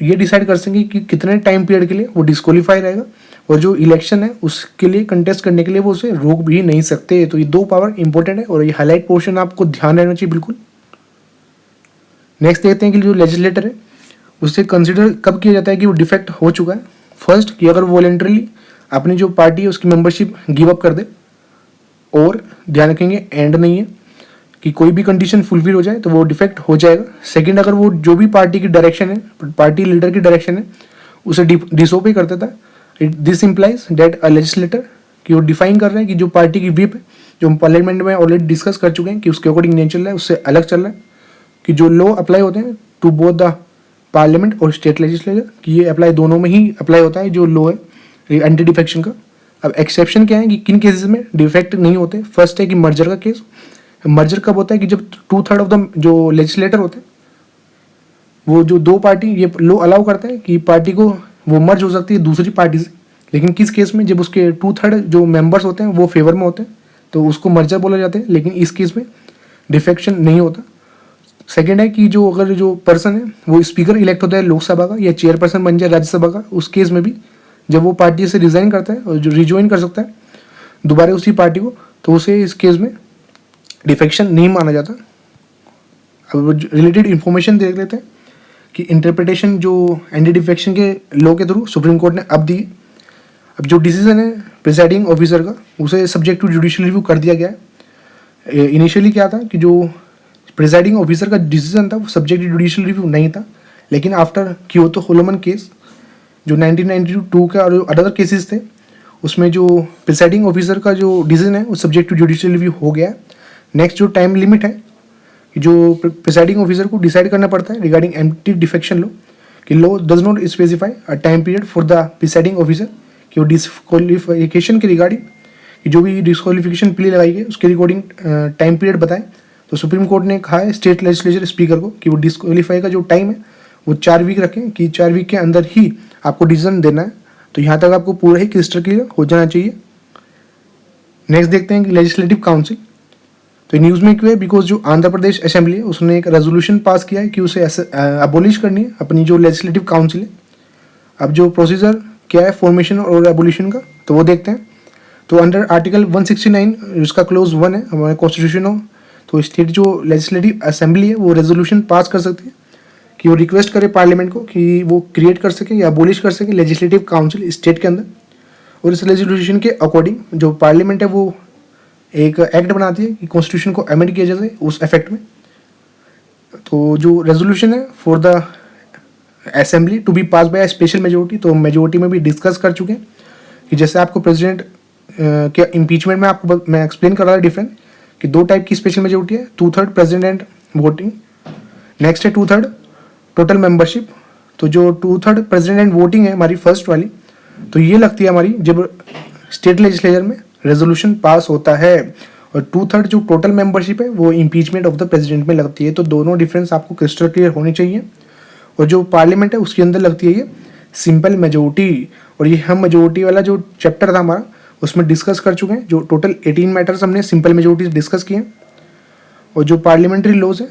ये डिसाइड कर सकेंगे कि कितने टाइम पीरियड के लिए वो डिस्क्वालीफाई रहेगा, और जो इलेक्शन है उसके लिए कंटेस्ट करने के लिए वो उसे रोक भी नहीं सकते। तो ये 2 पावर इंपॉर्टेंट है और ये हाईलाइट पोर्शन आपको ध्यान रहना चाहिए बिल्कुल। नेक्स्ट देखते हैं कि जो लेजिस्लेटर है उससे कंसिडर कब किया जाता है कि वो डिफेक्ट हो चुका है। फर्स्ट कि अगर वॉलेंटरली अपनी जो पार्टी है उसकी मेंबरशिप गिव अप कर दे, और ध्यान रखेंगे एंड नहीं है कि कोई भी कंडीशन फुलफिल हो जाए तो वो डिफेक्ट हो जाएगा। सेकंड, अगर वो जो भी पार्टी की डायरेक्शन है, पार्टी लीडर की डायरेक्शन है, उसे डिसोबे कर देता है, this implies date a legislator, कि वो डिफाइन कर रहे हैं कि जो पार्टी की व्हिप है जो हम पार्लियामेंट में ऑलरेडी डिस्कस कर चुके हैं कि उसके अकॉर्डिंग नहीं चल रहा है, उससे अलग चल रहा है, कि जो लॉ अप्लाई होते हैं टू बोथ द पार्लियामेंट और स्टेट लेजिस्लेचर, कि ये अप्लाई दोनों में ही अप्लाई होता है जो लॉ है एंटी डिफेक्शन का। अब एक्सेप्शन क्या है कि किन केसेस में डिफेक्ट नहीं होते। फर्स्ट है कि मर्जर का केस। मर्जर कब होता है कि जब 2/3 ऑफ द जो लेजिस्लेटर होते हैं वो जो 2 पार्टी, ये लॉ अलाउ करता है कि पार्टी को वो मर्ज हो सकती है दूसरी पार्टी से, लेकिन किस केस में, जब उसके 2/3 जो मेंबर्स होते हैं वो फेवर में होते हैं तो उसको मर्जर बोला जाता है, लेकिन इस केस में डिफेक्शन नहीं होता। सेकेंड है कि जो अगर जो पर्सन है वो स्पीकर इलेक्ट होता है लोकसभा का या चेयरपर्सन बन जाए राज्यसभा का, उस केस में भी जब वो पार्टी से रिजाइन करता है और जो रिज्वाइन कर सकता है दोबारा उसी पार्टी को, तो उसे इस केस में डिफेक्शन नहीं माना जाता। अब रिलेटेड इन्फॉर्मेशन देख लेते हैं कि इंटरप्रिटेशन जो एंटी डिफेक्शन के लॉ के थ्रू सुप्रीम कोर्ट ने अब दी। अब जो डिसीजन है प्रिसाइडिंग ऑफिसर का उसे सब्जेक्ट टू जुडिशियल रिव्यू कर दिया गया है। इनिशियली क्या था कि जो प्रिसाइडिंग ऑफिसर का डिसीजन था वो सब्जेक्ट जुडिशियल रिव्यू नहीं था, लेकिन आफ्टर क्योतो होलोमन केस जो 1992 का और अदर केसेस थे उसमें जो प्रिसाइडिंग ऑफिसर का जो डिसीजन है वो सब्जेक्ट टू जुडिशियल रिव्यू हो गया है। नेक्स्ट जो टाइम लिमिट है जो प्रिसाइडिंग ऑफिसर को डिसाइड करना पड़ता है रिगार्डिंग एम्प्टी डिफेक्शन लॉ कि law does not specify a time period for the presiding officer कि वो डिस्क्वालिफिकेशन के रिगार्डिंग कि जो भी डिस्क्वालिफिकेशन प्ली लगाई गई उसके रिकॉर्डिंग टाइम पीरियड बताएं। तो सुप्रीम कोर्ट ने कहा है स्टेट लेजिस्लेचर स्पीकर को कि वो डिस्क्वालीफाई का जो टाइम है वो 4 वीक रखें कि 4 वीक के अंदर ही आपको डिसीजन देना है। तो यहाँ तक आपको पूरा ही क्रिस्टल क्लियर हो जाना चाहिए। नेक्स्ट देखते हैं कि लेजिस्लेटिव काउंसिल, तो न्यूज़ में क्यों है बिकॉज जो आंध्र प्रदेश असेंबली है उसने एक रेजोल्यूशन पास किया है कि उसे अबोलिश करनी है अपनी जो लेजिस्लेटिव काउंसिल है। अब जो प्रोसीजर क्या है फॉर्मेशन और एबोलिशन का तो वो देखते हैं। तो अंडर आर्टिकल 169 उसका क्लोज 1 है हमारे कॉन्स्टिट्यूशन हो, तो स्टेट जो लेजिस्लेटिव असेंबली है वो रेजोल्यूशन पास कर सकती है कि वो रिक्वेस्ट करे पार्लियामेंट को कि वो क्रिएट कर सके या अबोलिश कर सके लेजिस्लेटिव काउंसिल स्टेट के अंदर। और इस रेजोल्यूशन के अकॉर्डिंग जो पार्लियामेंट है वो एक एक्ट बनाती है कि कॉन्स्टिट्यूशन को अमेंड किया जाए उस इफेक्ट में। तो जो रेजोल्यूशन है for the assembly to be pass by special majority, तो मेजोरिटी में भी डिस्कस कर चुके हैं कि जैसे आपको प्रेसिडेंट के इम्पीचमेंट में आपको मैं एक्सप्लेन कर रहा था डिफरेंट कि 2 टाइप की स्पेशल मेजोरिटी है, 2/3 प्रेसिडेंट वोटिंग, नेक्स्ट है 2/3 टोटल मेंबरशिप। तो जो 2/3 प्रेसिडेंट वोटिंग है हमारी फर्स्ट वाली, तो ये लगती है हमारी जब स्टेट लेजिस्लेचर में रेजोल्यूशन पास होता है, और 2/3 जो टोटल मेंबरशिप है वो इम्पीचमेंट ऑफ द प्रेसिडेंट में लगती है। तो दोनों डिफरेंस आपको क्रिस्टल क्लियर होनी चाहिए। और जो पार्लियामेंट है उसके अंदर लगती है ये सिंपल मेजोरिटी, और ये हम मेजोरिटी वाला जो चैप्टर था हमारा उसमें डिस्कस कर चुके हैं। जो टोटल 18 मैटर्स हमने सिंपल मेजोरिटी डिस्कस किए हैं। और जो पार्लियामेंट्री लॉज है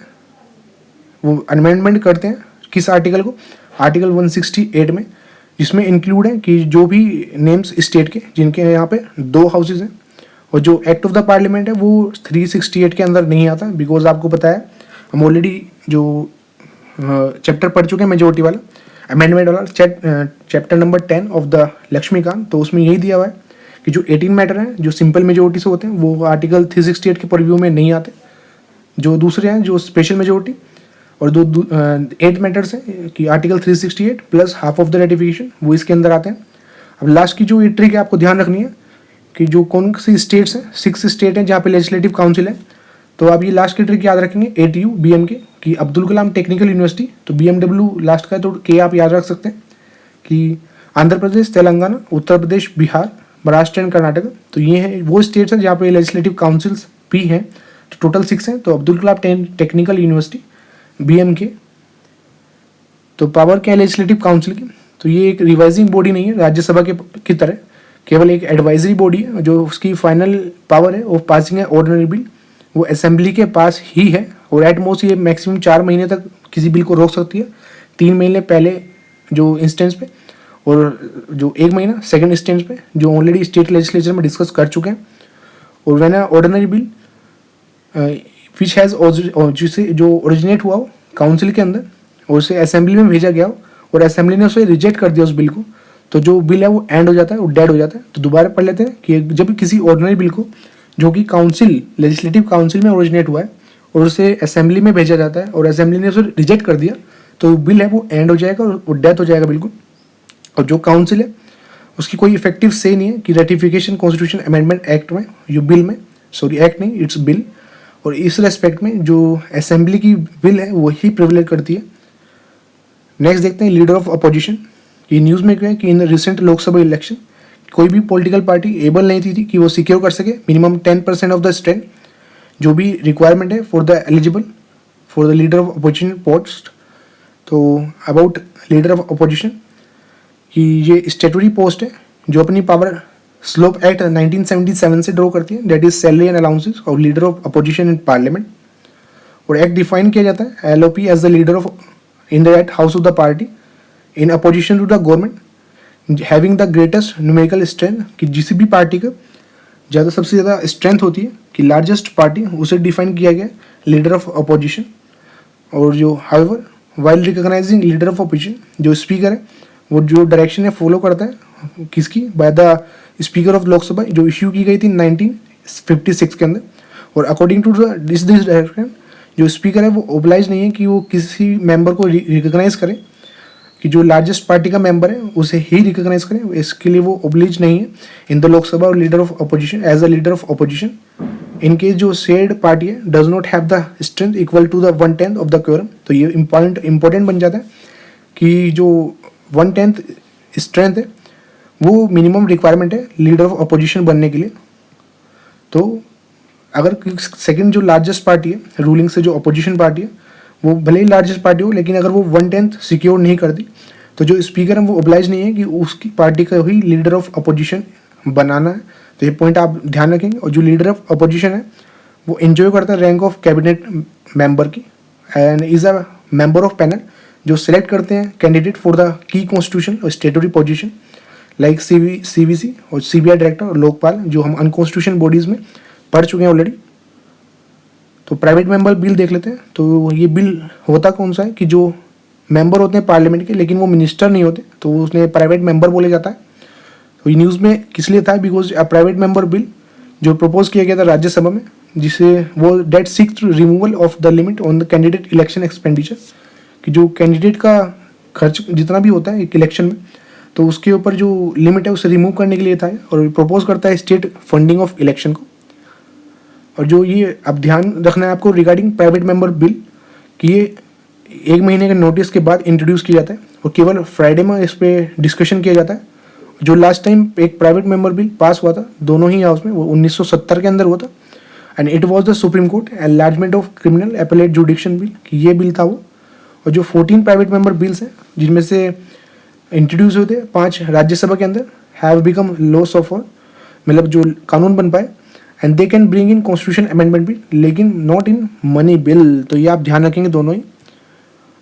वो अमेंडमेंट करते हैं किस आर्टिकल को, आर्टिकल 168 में, जिसमें इंक्लूड है कि जो भी नेम्स स्टेट के जिनके यहाँ पे 2 हाउसेज हैं, और जो एक्ट ऑफ द पार्लियामेंट है वो 368 के अंदर नहीं आता बिकॉज आपको पता है हम ऑलरेडी जो चैप्टर पढ़ चुके हैं मेजोरिटी वाला अमेंडमेंट वाला chapter number 10 of the Laxmikanth, तो उसमें यही दिया हुआ है कि जो 18 मैटर हैं जो सिंपल मेजोरिटी से होते हैं वो आर्टिकल 368 के परव्यू में नहीं आते। जो दूसरे हैं जो स्पेशल मेजोरिटी और 8 मैटर्स हैं कि article 368 plus half of the ratification वो इसके अंदर आते हैं। अब लास्ट की जो ये ट्रिक है आपको ध्यान रखनी है कि जो कौन सी स्टेट्स हैं, 6 स्टेट हैं जहाँ पे लेजिस्लेटिव काउंसिल है। तो आप ये लास्ट की ट्रिक याद रखेंगे ATU BMK कि अब्दुल कलाम टेक्निकल यूनिवर्सिटी, तो BMW लास्ट का, तो के आप याद रख सकते हैं कि आंध्र प्रदेश, तेलंगाना, उत्तर प्रदेश, बिहार, महाराष्ट्र एंड कर्नाटक। तो ये है वो स्टेट्स हैं जहाँ पे लेजिस्लेटिव काउंसिल्स भी हैं। तो टोटल 6 हैं। तो Abdul Kalam technical university, BMK। तो पावर क्या है लेजिस्लेटिव काउंसिल की, तो ये एक रिवाइजिंग बॉडी नहीं है राज्यसभा की तरह, केवल एक एडवाइजरी बॉडी है। जो उसकी फाइनल पावर है वो पासिंग है ऑर्डिनरी बिल वो असेंबली के पास ही है, और एट मोस्ट ये मैक्सिमम 4 महीने तक किसी बिल को रोक सकती है, 3 महीने पहले जो इंस्टेंस पे, और जो 1 महीना सेकंड इंस्टेंस पे, जो ऑलरेडी स्टेट लेजिस्लेचर में डिस्कस कर चुके हैं। और when ordinary bill which has जिसे जो ओरिजिनेट हुआ हो काउंसिल के अंदर और उसे असेंबली में भेजा गया हो और असेंबली ने उसे रिजेक्ट कर दिया उस बिल को, तो जो बिल है वो एंड हो जाता है, वो डेड हो जाता है। तो दोबारा पढ़ लेते हैं कि जब किसी ऑर्डिनरी बिल को जो कि काउंसिल लेजिस्लेटिव काउंसिल में ओरिजिनेट हुआ है और उसे असेंबली में भेजा जाता है और असेंबली ने उसे रिजेक्ट कर दिया, तो बिल है वो एंड हो जाएगा और वो डेथ हो जाएगा बिल्कुल। और जो काउंसिल है उसकी कोई इफेक्टिव से नहीं है कि रेटिफिकेशन कॉन्स्टिट्यूशन अमेंडमेंट एक्ट में, ये बिल में, सॉरी एक्ट नहीं इट्स बिल, और इस रेस्पेक्ट में जो असेंबली की बिल है वही प्रिविलेज करती है। नेक्स्ट देखते हैं लीडर ऑफ अपोजिशन। ये न्यूज़ में क्या है कि इन रिसेंट लोकसभा इलेक्शन कोई भी पॉलिटिकल पार्टी एबल नहीं थी कि वो सिक्योर कर सके मिनिमम 10% ऑफ द स्ट्रेंथ जो भी रिक्वायरमेंट है for the eligible for the leader of opposition post. तो अबाउट लीडर ऑफ अपोजिशन कि ये स्टेटरी पोस्ट है जो अपनी पावर स्लोप एक्ट 1977 से ड्रॉ करती है, that is salary and allowances और leader of opposition in parliament. और एक्ट डिफाइन किया जाता है LOP as the leader of in the at house of the party in opposition to the government having the greatest numerical strength, कि जिस भी party का ज़्यादा सबसे ज़्यादा स्ट्रेंथ होती है कि लार्जेस्ट पार्टी, उसे डिफाइन किया गया लीडर ऑफ अपोजिशन। और जो however while recognising leader of opposition, जो स्पीकर है वो जो डायरेक्शन है फॉलो करता है किसकी, by the speaker of Lok Sabha, जो इश्यू की गई थी 1956 के अंदर। और अकॉर्डिंग टू दिस डायरेक्शन जो स्पीकर है वो ओबलाइज नहीं है कि वो किसी मेंबर को रिकॉग्नाइज करे, कि जो लार्जेस्ट पार्टी का मेंबर है उसे ही रिकॉग्नाइज करें, इसके लिए वो ओबलिज नहीं है इन द लोकसभा और leader of opposition as a leader of opposition in case जो शेयर्ड पार्टी है does not have the strength equal to the 1/10 of the quorum. तो ये इंपॉर्टेंट बन जाता है कि जो 1/10 स्ट्रेंथ है वो मिनिमम रिक्वायरमेंट है लीडर ऑफ अपोजिशन बनने के लिए। तो अगर सेकंड जो लार्जेस्ट पार्टी है रूलिंग से जो अपोजिशन पार्टी है वो भले ही लार्जेस्ट पार्टी हो, लेकिन अगर वो 1/10 सिक्योर नहीं करती तो जो स्पीकर है वो ओबलाइज नहीं है कि उसकी पार्टी का ही लीडर ऑफ अपोजिशन बनाना है। तो ये पॉइंट आप ध्यान रखेंगे। और जो लीडर ऑफ अपोजिशन है वो एंजॉय करता है रैंक ऑफ कैबिनेट मेंबर की and is a member of panel जो सिलेक्ट करते हैं candidate for the key constitution और स्टेटरी पोजिशन लाइक CVC और CBI डायरेक्टर और लोकपाल, जो हम अनकॉन्स्टिट्यूशन बॉडीज़ में पढ़ चुके हैं ऑलरेडी। तो प्राइवेट मेंबर बिल देख लेते हैं। तो ये बिल होता कौन सा है कि जो मेंबर होते हैं पार्लियामेंट के लेकिन वो मिनिस्टर नहीं होते, तो उसने प्राइवेट मेंबर बोले जाता है। तो ये न्यूज़ में किस लिए था, because a private member bill जो प्रपोज किया गया था राज्यसभा में, जिसे वो that seeks removal of the limit on the candidate election expenditure, कि जो कैंडिडेट का खर्च जितना भी होता है एक इलेक्शन में तो उसके ऊपर जो लिमिट है उसे रिमूव करने के लिए था और प्रपोज करता है स्टेट फंडिंग ऑफ इलेक्शन को। और जो ये अब ध्यान रखना है आपको रिगार्डिंग प्राइवेट मेंबर बिल कि ये 1 महीने के नोटिस के बाद इंट्रोड्यूस किया जाता है और केवल फ्राइडे में इस पर डिस्कशन किया जाता है। जो लास्ट टाइम एक प्राइवेट मेंबर बिल पास हुआ था दोनों ही हाउस में, वो 1970 के अंदर हुआ था and it was the supreme court enlargement of criminal appellate जुडिक्शन bill, कि ये बिल था वो। और जो 14 प्राइवेट मेंबर बिल्स हैं जिनमें से इंट्रोड्यूस हुए थे 5 राज्यसभा के अंदर have become loss of all, मतलब जो कानून बन पाए and they can bring in constitution amendment bill, लेकिन नॉट इन मनी बिल। तो ये आप ध्यान रखेंगे दोनों ही।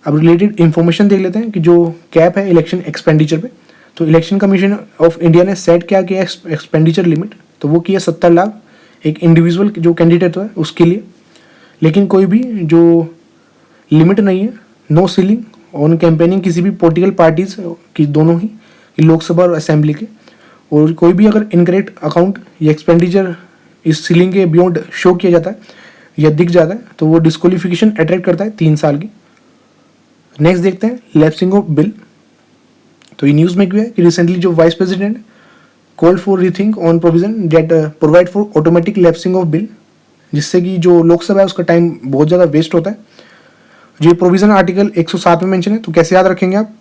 अब रिलेटेड इन्फॉर्मेशन देख लेते हैं कि जो कैप है इलेक्शन एक्सपेंडिचर पे, तो इलेक्शन कमीशन ऑफ इंडिया ने सेट क्या किया एक्सपेंडिचर लिमिट, तो वो किया 70 लाख एक इंडिविजुअल जो कैंडिडेट है उसके लिए। लेकिन कोई भी जो लिमिट नहीं है, नो सीलिंग ऑन कैंपेनिंग किसी भी पॉलिटिकल पार्टीज की, दोनों ही लोकसभा और असेंबली के। और कोई भी अगर इनकरेक्ट अकाउंट या एक्सपेंडिचर इस सीलिंग के बियॉन्ड शो किया जाता है या दिख जाता है तो वो डिस्क्वालिफिकेशन अट्रैक्ट करता है 3 साल की। नेक्स्ट देखते हैं लैप्सिंग ऑफ बिल। तो ये न्यूज़ में क्यों है कि रिसेंटली जो vice president called for rethink on provision that provide for automatic lapsing of bill, जिससे कि जो लोकसभा है उसका टाइम बहुत ज़्यादा वेस्ट होता है। जो प्रोविजन आर्टिकल 107 में मेंशन है, तो कैसे याद रखेंगे आप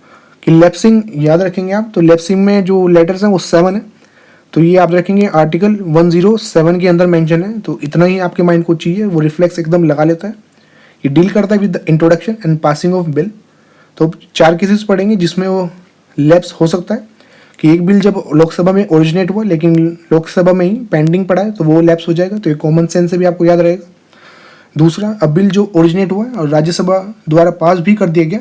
कि लैप्सिंग याद रखेंगे आप, तो लैप्सिंग में जो लेटर्स हैं वो 7 है, तो ये आप रखेंगे आर्टिकल 107 के अंदर मेंशन है। तो इतना ही आपके माइंड को चाहिए, वो रिफ्लेक्स एकदम लगा लेता है। ये डील करता है with the introduction and passing of bill. तो 4 केसेस पढ़ेंगे जिसमें वो लैप्स हो सकता है कि एक बिल जब लोकसभा में ओरिजिनेट हुआ लेकिन लोकसभा में ही पेंडिंग पड़ा है तो वो लैप्स हो जाएगा। तो ये कॉमन सेंस से भी आपको याद रहेगा। दूसरा, अब बिल जो ओरिजिनेट हुआ है और राज्यसभा द्वारा पास भी कर दिया गया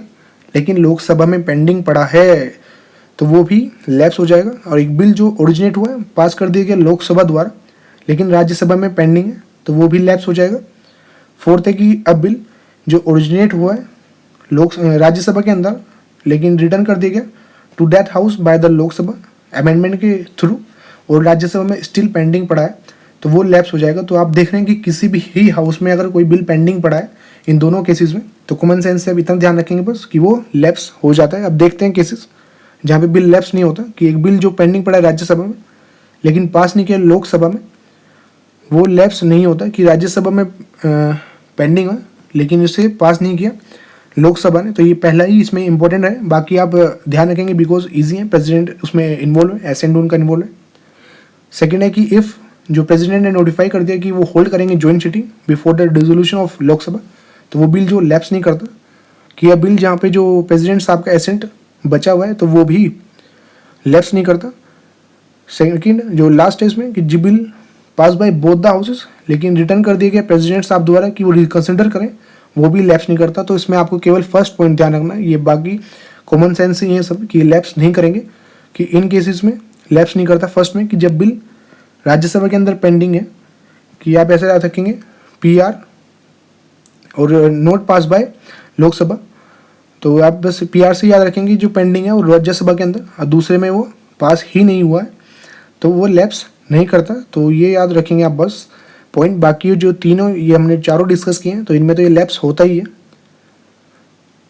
लेकिन लोकसभा में पेंडिंग पड़ा है तो वो भी लैप्स हो जाएगा। और एक बिल जो ओरिजिनेट हुआ है पास कर दिया गया लोकसभा द्वारा लेकिन राज्यसभा में पेंडिंग है तो वो भी लैप्स हो जाएगा। फोर्थ है कि अब बिल जो ओरिजिनेट हुआ है राज्यसभा के अंदर लेकिन रिटर्न कर दिया गया to that house by the Lok Sabha amendment के थ्रू और राज्यसभा में स्टिल पेंडिंग पड़ा है तो वो लैप्स हो जाएगा। तो आप देख रहे हैं कि किसी भी ही हाउस में अगर कोई बिल पेंडिंग पड़ा है इन दोनों केसेस में तो कॉमन सेंस से अब इतना ध्यान रखेंगे बस कि वो लैप्स हो जाता है। अब देखते हैं केसेस जहाँ पे बिल लैप्स नहीं होता, कि एक बिल जो पेंडिंग पड़ा है राज्यसभा में लेकिन पास नहीं किया लोकसभा में, वो लैप्स नहीं होता कि राज्यसभा में पेंडिंग है लेकिन इसे पास नहीं किया लोकसभा ने। तो ये पहला ही इसमें इंपॉर्टेंट है, बाकी आप ध्यान रखेंगे बिकॉज ईजी है, प्रेसिडेंट उसमें इन्वॉल्व है, एस एंड उनका इन्वॉल्व है। सेकेंड है कि इफ़ जो प्रेसिडेंट ने नोटिफाई कर दिया कि वो होल्ड करेंगे joint sitting before the dissolution of Lok Sabha तो वो बिल जो लैप्स नहीं करता, कि यह बिल जहाँ पे जो प्रेसिडेंट साहब का एसेंट बचा हुआ है तो वो भी लैप्स नहीं करता। सेकेंड जो लास्ट है इसमें कि जी bill pass by both the houses लेकिन रिटर्न कर दिया गया प्रेसिडेंट साहब द्वारा कि वो रिकन्सिडर करें, वो भी लैप्स नहीं करता। तो इसमें आपको केवल फर्स्ट पॉइंट ध्यान रखना है, ये बाकी कॉमन सेंस ही है सब कि लैप्स नहीं करेंगे, कि इन केसेस में लैप्स नहीं करता। फर्स्ट में कि जब बिल राज्यसभा के अंदर पेंडिंग है, कि आप ऐसे याद रखेंगे PR और नोट पास बाय लोकसभा, तो आप बस PR से याद रखेंगे जो पेंडिंग है वो राज्यसभा के अंदर और दूसरे में वो पास ही नहीं हुआ है तो वो लैप्स नहीं करता। तो ये याद रखेंगे आप बस पॉइंट। बाकी जो तीनों ये हमने चारों डिस्कस किए हैं, तो इनमें तो ये लैप्स होता ही है।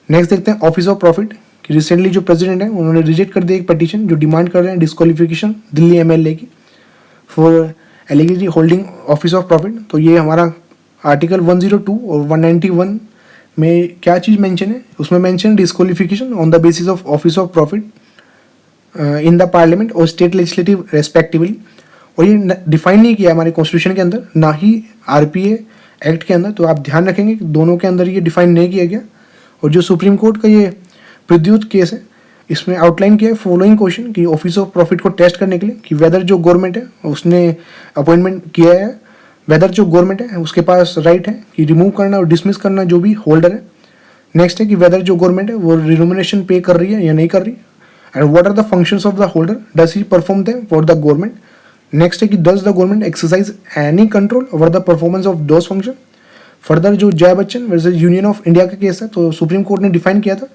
नेक्स्ट देखते हैं ऑफिस ऑफ प्रॉफिट कि रिसेंटली जो प्रेसिडेंट है उन्होंने रिजेक्ट कर दिया एक पटिशन जो डिमांड कर रहे हैं डिस्क्वालिफिकेशन दिल्ली एमएलए की for allegedly holding office of profit. तो ये हमारा आर्टिकल 102 और 191 में क्या चीज़ मेंशन है, उसमें mention disqualification on the basis of office of profit in the parliament और स्टेट लेजिस्लेटिव रेस्पेक्टिवली। और ये डिफाइन नहीं किया हमारे कॉन्स्टिट्यूशन के अंदर, ना ही आरपीए एक्ट के अंदर। तो आप ध्यान रखेंगे कि दोनों के अंदर ये डिफाइन नहीं किया गया। और जो सुप्रीम कोर्ट का ये प्रद्युत केस है, इसमें आउटलाइन किया है फॉलोइंग क्वेश्चन कि ऑफिस ऑफ प्रॉफिट को टेस्ट करने के लिए कि वेदर जो गवर्नमेंट है उसने अपॉइंटमेंट किया है, वेदर जो गवर्नमेंट है उसके पास राइट है कि रिमूव करना और डिसमिस करना जो भी होल्डर है। नेक्स्ट है कि वेदर जो गवर्नमेंट है वो रिनोमिनेशन पे कर रही है या नहीं कर रही, and what are the functions of the holder, does he perform them for the government. Next है कि does the government exercise any control over the performance of those function. Further जो Jaya Bachchan versus union of India का case है, तो supreme court ने define किया था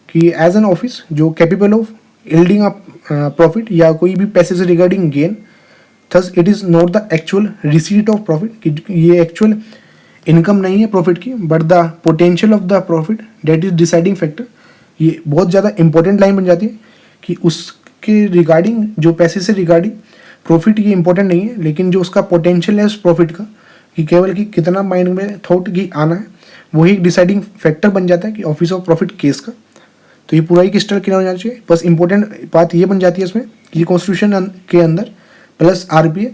कि एज एन ऑफिस जो capable of yielding a profit या कोई भी पैसे से regarding gain, thus it is not the actual receipt of profit, कि ये एक्चुअल इनकम नहीं है प्रॉफिट की, but the potential of the profit that is deciding factor. ये बहुत ज़्यादा इंपॉर्टेंट लाइन बन जाती है कि उसके रिगार्डिंग जो पैसे से रिगार्डिंग प्रॉफिट ये इंपॉर्टेंट नहीं है, लेकिन जो उसका पोटेंशियल है उस प्रॉफिट का, कि केवल कि कितना माइंड में थॉट की आना है, वही एक डिसाइडिंग फैक्टर बन जाता है कि ऑफिस ऑफ प्रॉफिट केस का। तो ये पूरा ही क्रिस्टल क्लियर हो जाना चाहिए। बस इंपॉर्टेंट बात ये बन जाती है इसमें कि कॉन्स्टिट्यूशन के अंदर प्लस आरपीए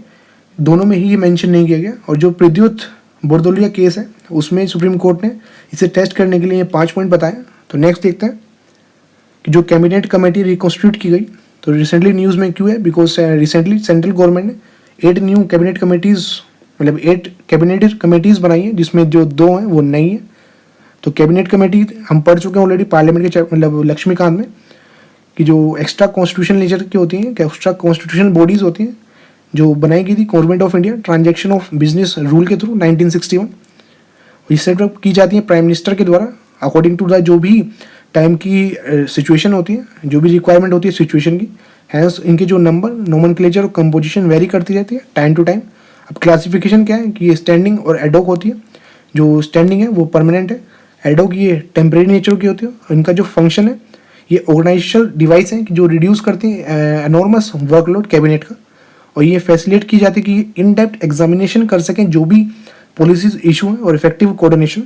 दोनों में ही ये मेंशन नहीं किया गया। और जो प्रद्युत बोरदोलिया केस है उसमें सुप्रीम कोर्ट ने इसे टेस्ट करने के लिए ये 5 पॉइंट बताया। तो नेक्स्ट देखते हैं कि जो कैबिनेट कमेटी रिकॉन्स्टिट्यूट की गई, तो रिसेंटली न्यूज़ में क्यों है, बिकॉज रिसेंटली सेंट्रल गवर्नमेंट ने 8 न्यू कैबिनेट कमेटीज़ मतलब 8 कैबिनेट कमेटीज़ बनाई है, जिसमें जो 2 हैं वो नई है। तो कैबिनेट कमेटी हम पढ़ चुके हैं ऑलरेडी पार्लियामेंट के मतलब लक्ष्मीकांत में, कि जो एक्स्ट्रा कॉन्स्टिट्यूशन नेचर की होती हैं, एक्स्ट्रा कॉन्स्टिट्यूशनल बॉडीज़ होती हैं जो बनाई गई थी government of India transaction of business rule के थ्रू 1961। ये सेटअप की जाती है प्राइम मिनिस्टर के द्वारा अकॉर्डिंग टू द जो भी टाइम की सिचुएशन होती है, जो भी रिक्वायरमेंट होती है सिचुएशन की। हैंस इनके जो नंबर नोमेनक्लेचर और कंपोजिशन वेरी करती रहती है टाइम टू टाइम। अब क्लासिफिकेशन क्या है कि ये स्टैंडिंग और एडॉक होती है। जो स्टैंडिंग है वो परमानेंट है, एडॉक ये टेम्परेरी नेचर की होती है। इनका जो फंक्शन है ये ऑर्गेनाइजेशनल डिवाइस है कि जो रिड्यूस करती है एनॉर्मस वर्कलोड कैबिनेट का, और ये फैसिलिटेट की जाती है कि इन डेप्थ एग्जामिनेशन कर सकें जो भी पॉलिसीज इशू हैं, और इफेक्टिव कोऑर्डिनेशन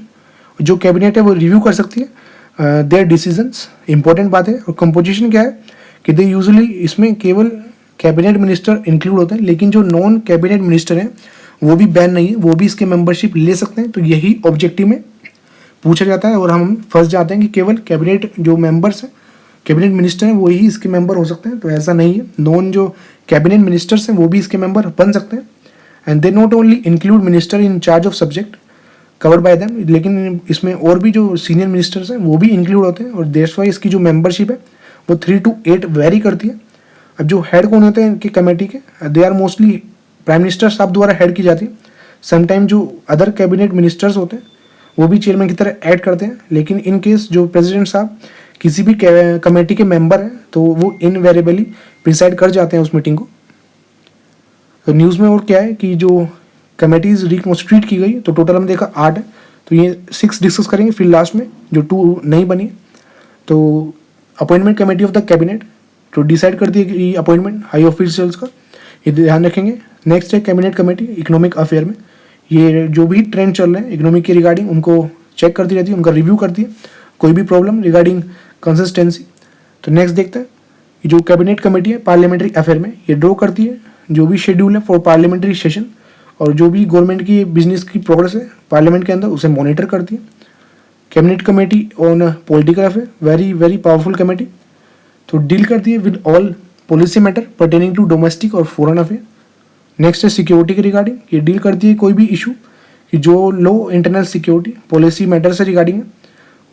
जो कैबिनेट है वो रिव्यू कर सकती है देयर डिसीजंस। इंपॉर्टेंट बात है। और कंपोजिशन क्या है कि दे यूजुअली इसमें केवल कैबिनेट मिनिस्टर इंक्लूड होते हैं, लेकिन जो नॉन कैबिनेट मिनिस्टर हैं वो भी बैन नहीं है, वो भी इसके मेंबरशिप ले सकते हैं। तो यही ऑब्जेक्टिव में पूछा जाता है और हम फंस जाते हैं कि केवल कैबिनेट जो मेंबर्स हैं, कैबिनेट मिनिस्टर हैं, वो ही इसके मेंबर हो सकते हैं। तो ऐसा नहीं है, नॉन जो कैबिनेट मिनिस्टर्स हैं वो भी इसके मेंबर बन सकते हैं। And they not only include minister in charge of subject covered by them, लेकिन इसमें और भी जो सीनियर मिनिस्टर्स हैं वो भी इंक्लूड होते हैं। और दैट्स वाई इसकी जो मेंबरशिप है वो 3 to 8 वेरी करती है। अब जो हेड कौन होते हैं इनकी कमेटी के, they are mostly prime minister साहब द्वारा हेड की जाती है। समटाइम जो अदर कैबिनेट मिनिस्टर्स होते हैं वो भी चेयरमैन की तरह ऐड करते हैं, लेकिन इन केस जो प्रेसिडेंट साहब किसी भी कमेटी के मेंबर हैं तो वो इनवेरिएबली प्रिसाइड कर जाते हैं उस मीटिंग को। तो न्यूज़ में और क्या है कि जो कमेटीज रिकॉन्स्टिट्यूट की गई, तो टोटल हम देखा 8 है। तो ये 6 डिस्कस करेंगे, फिर लास्ट में जो 2 नहीं बनी। तो appointment committee of the cabinet तो डिसाइड करती है कि अपॉइंटमेंट हाई ऑफिशियल्स का, ये ध्यान रखेंगे। नेक्स्ट है कैबिनेट कमेटी इकोनॉमिक अफेयर में, ये जो भी ट्रेंड चल रहे हैं इकोनॉमिक के रिगार्डिंग उनको चेक करती रहती है, उनका रिव्यू करती है, कोई भी प्रॉब्लम रिगार्डिंग कंसिस्टेंसी। तो नेक्स्ट देखते हैं कि जो कैबिनेट कमेटी है पार्लियामेंट्री अफेयर में, ये ड्रॉ करती है जो भी शेड्यूल है फॉर पार्लियामेंट्री सेशन, और जो भी गवर्नमेंट की बिजनेस की प्रोग्रेस है पार्लियामेंट के अंदर उसे मॉनिटर करती है। Cabinet committee on political affair, very very powerful committee, तो डील करती है with all policy matter pertaining to domestic और फॉरेन अफेयर। नेक्स्ट है सिक्योरिटी के रिगार्डिंग, ये डील करती है कोई भी इशू कि जो low internal security policy matter से रिगार्डिंग है,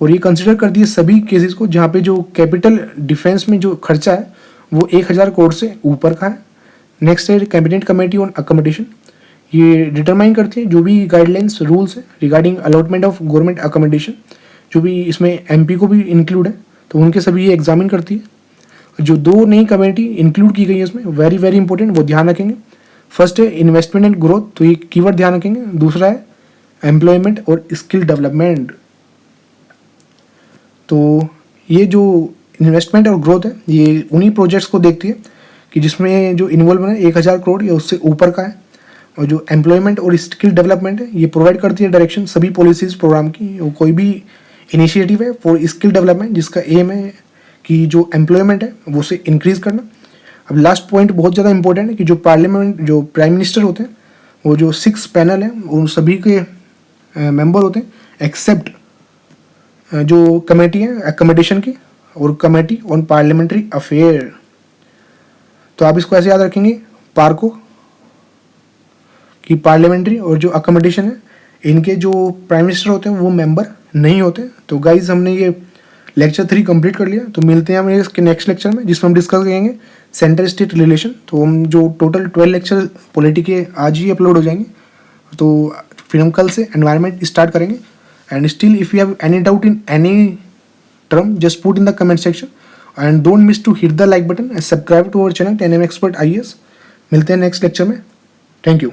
और ये कंसिडर करती है सभी केसेस को जहाँ पे जो कैपिटल डिफेंस में जो खर्चा है वो 1000 करोड़ से ऊपर का है। नेक्स्ट है कैबिनेट कमेटी ऑन अकोमोडेशन, ये डिटरमाइन करती है जो भी गाइडलाइंस रूल्स है regarding allotment of government accommodation, जो भी इसमें एमपी को भी इंक्लूड है तो उनके सभी ये एग्जामिन करती है। जो 2 नई कमेटी इंक्लूड की गई है इसमें वेरी वेरी इंपॉर्टेंट, वो ध्यान रखेंगे। फर्स्ट है इन्वेस्टमेंट एंड ग्रोथ, तो ये कीवर्ड ध्यान रखेंगे। दूसरा है एम्प्लॉयमेंट और स्किल डेवलपमेंट। तो ये जो इन्वेस्टमेंट और ग्रोथ है ये उन्हीं प्रोजेक्ट्स को देखती है कि जिसमें जो इन्वॉल्वमेंट है 1000 करोड़ या उससे ऊपर का है। और जो एम्प्लॉयमेंट और स्किल डेवलपमेंट है ये प्रोवाइड करती है डायरेक्शन सभी पॉलिसीज़ प्रोग्राम की। और कोई भी इनिशिएटिव है फॉर स्किल डेवलपमेंट जिसका एम है कि जो एम्प्लॉयमेंट है वो उसे इंक्रीज़ करना। अब लास्ट पॉइंट बहुत ज़्यादा इंपॉर्टेंट है कि जो पार्लियामेंट जो प्राइम मिनिस्टर होते हैं वो जो 6 पैनल है उन सभी के मेंबर होते हैं एक्सेप्ट जो कमेटी है अकोमोडेशन की और कमेटी ऑन पार्लियामेंट्री अफेयर। तो आप इसको ऐसे याद रखेंगे पार्को कि पार्लियामेंट्री और जो अकोमोडेशन है इनके जो प्राइम मिनिस्टर होते हैं वो मेंबर नहीं होते। तो गाइज हमने ये लेक्चर 3 कंप्लीट कर लिया। तो मिलते हैं हम इसके नेक्स्ट लेक्चर में जिसमें हम डिस्कस करेंगे सेंटर स्टेट रिलेशन। तो हम जो टोटल 12 लेक्चर पॉलिटी के आज ही अपलोड हो जाएंगे। तो फिर हम कल से एनवायरनमेंट स्टार्ट करेंगे। And still if you have any doubt in any term just put in the comment section and don't miss to hit the like button and subscribe to our channel 10M Expert IAS। मिलते हैं next lecture में। Thank you.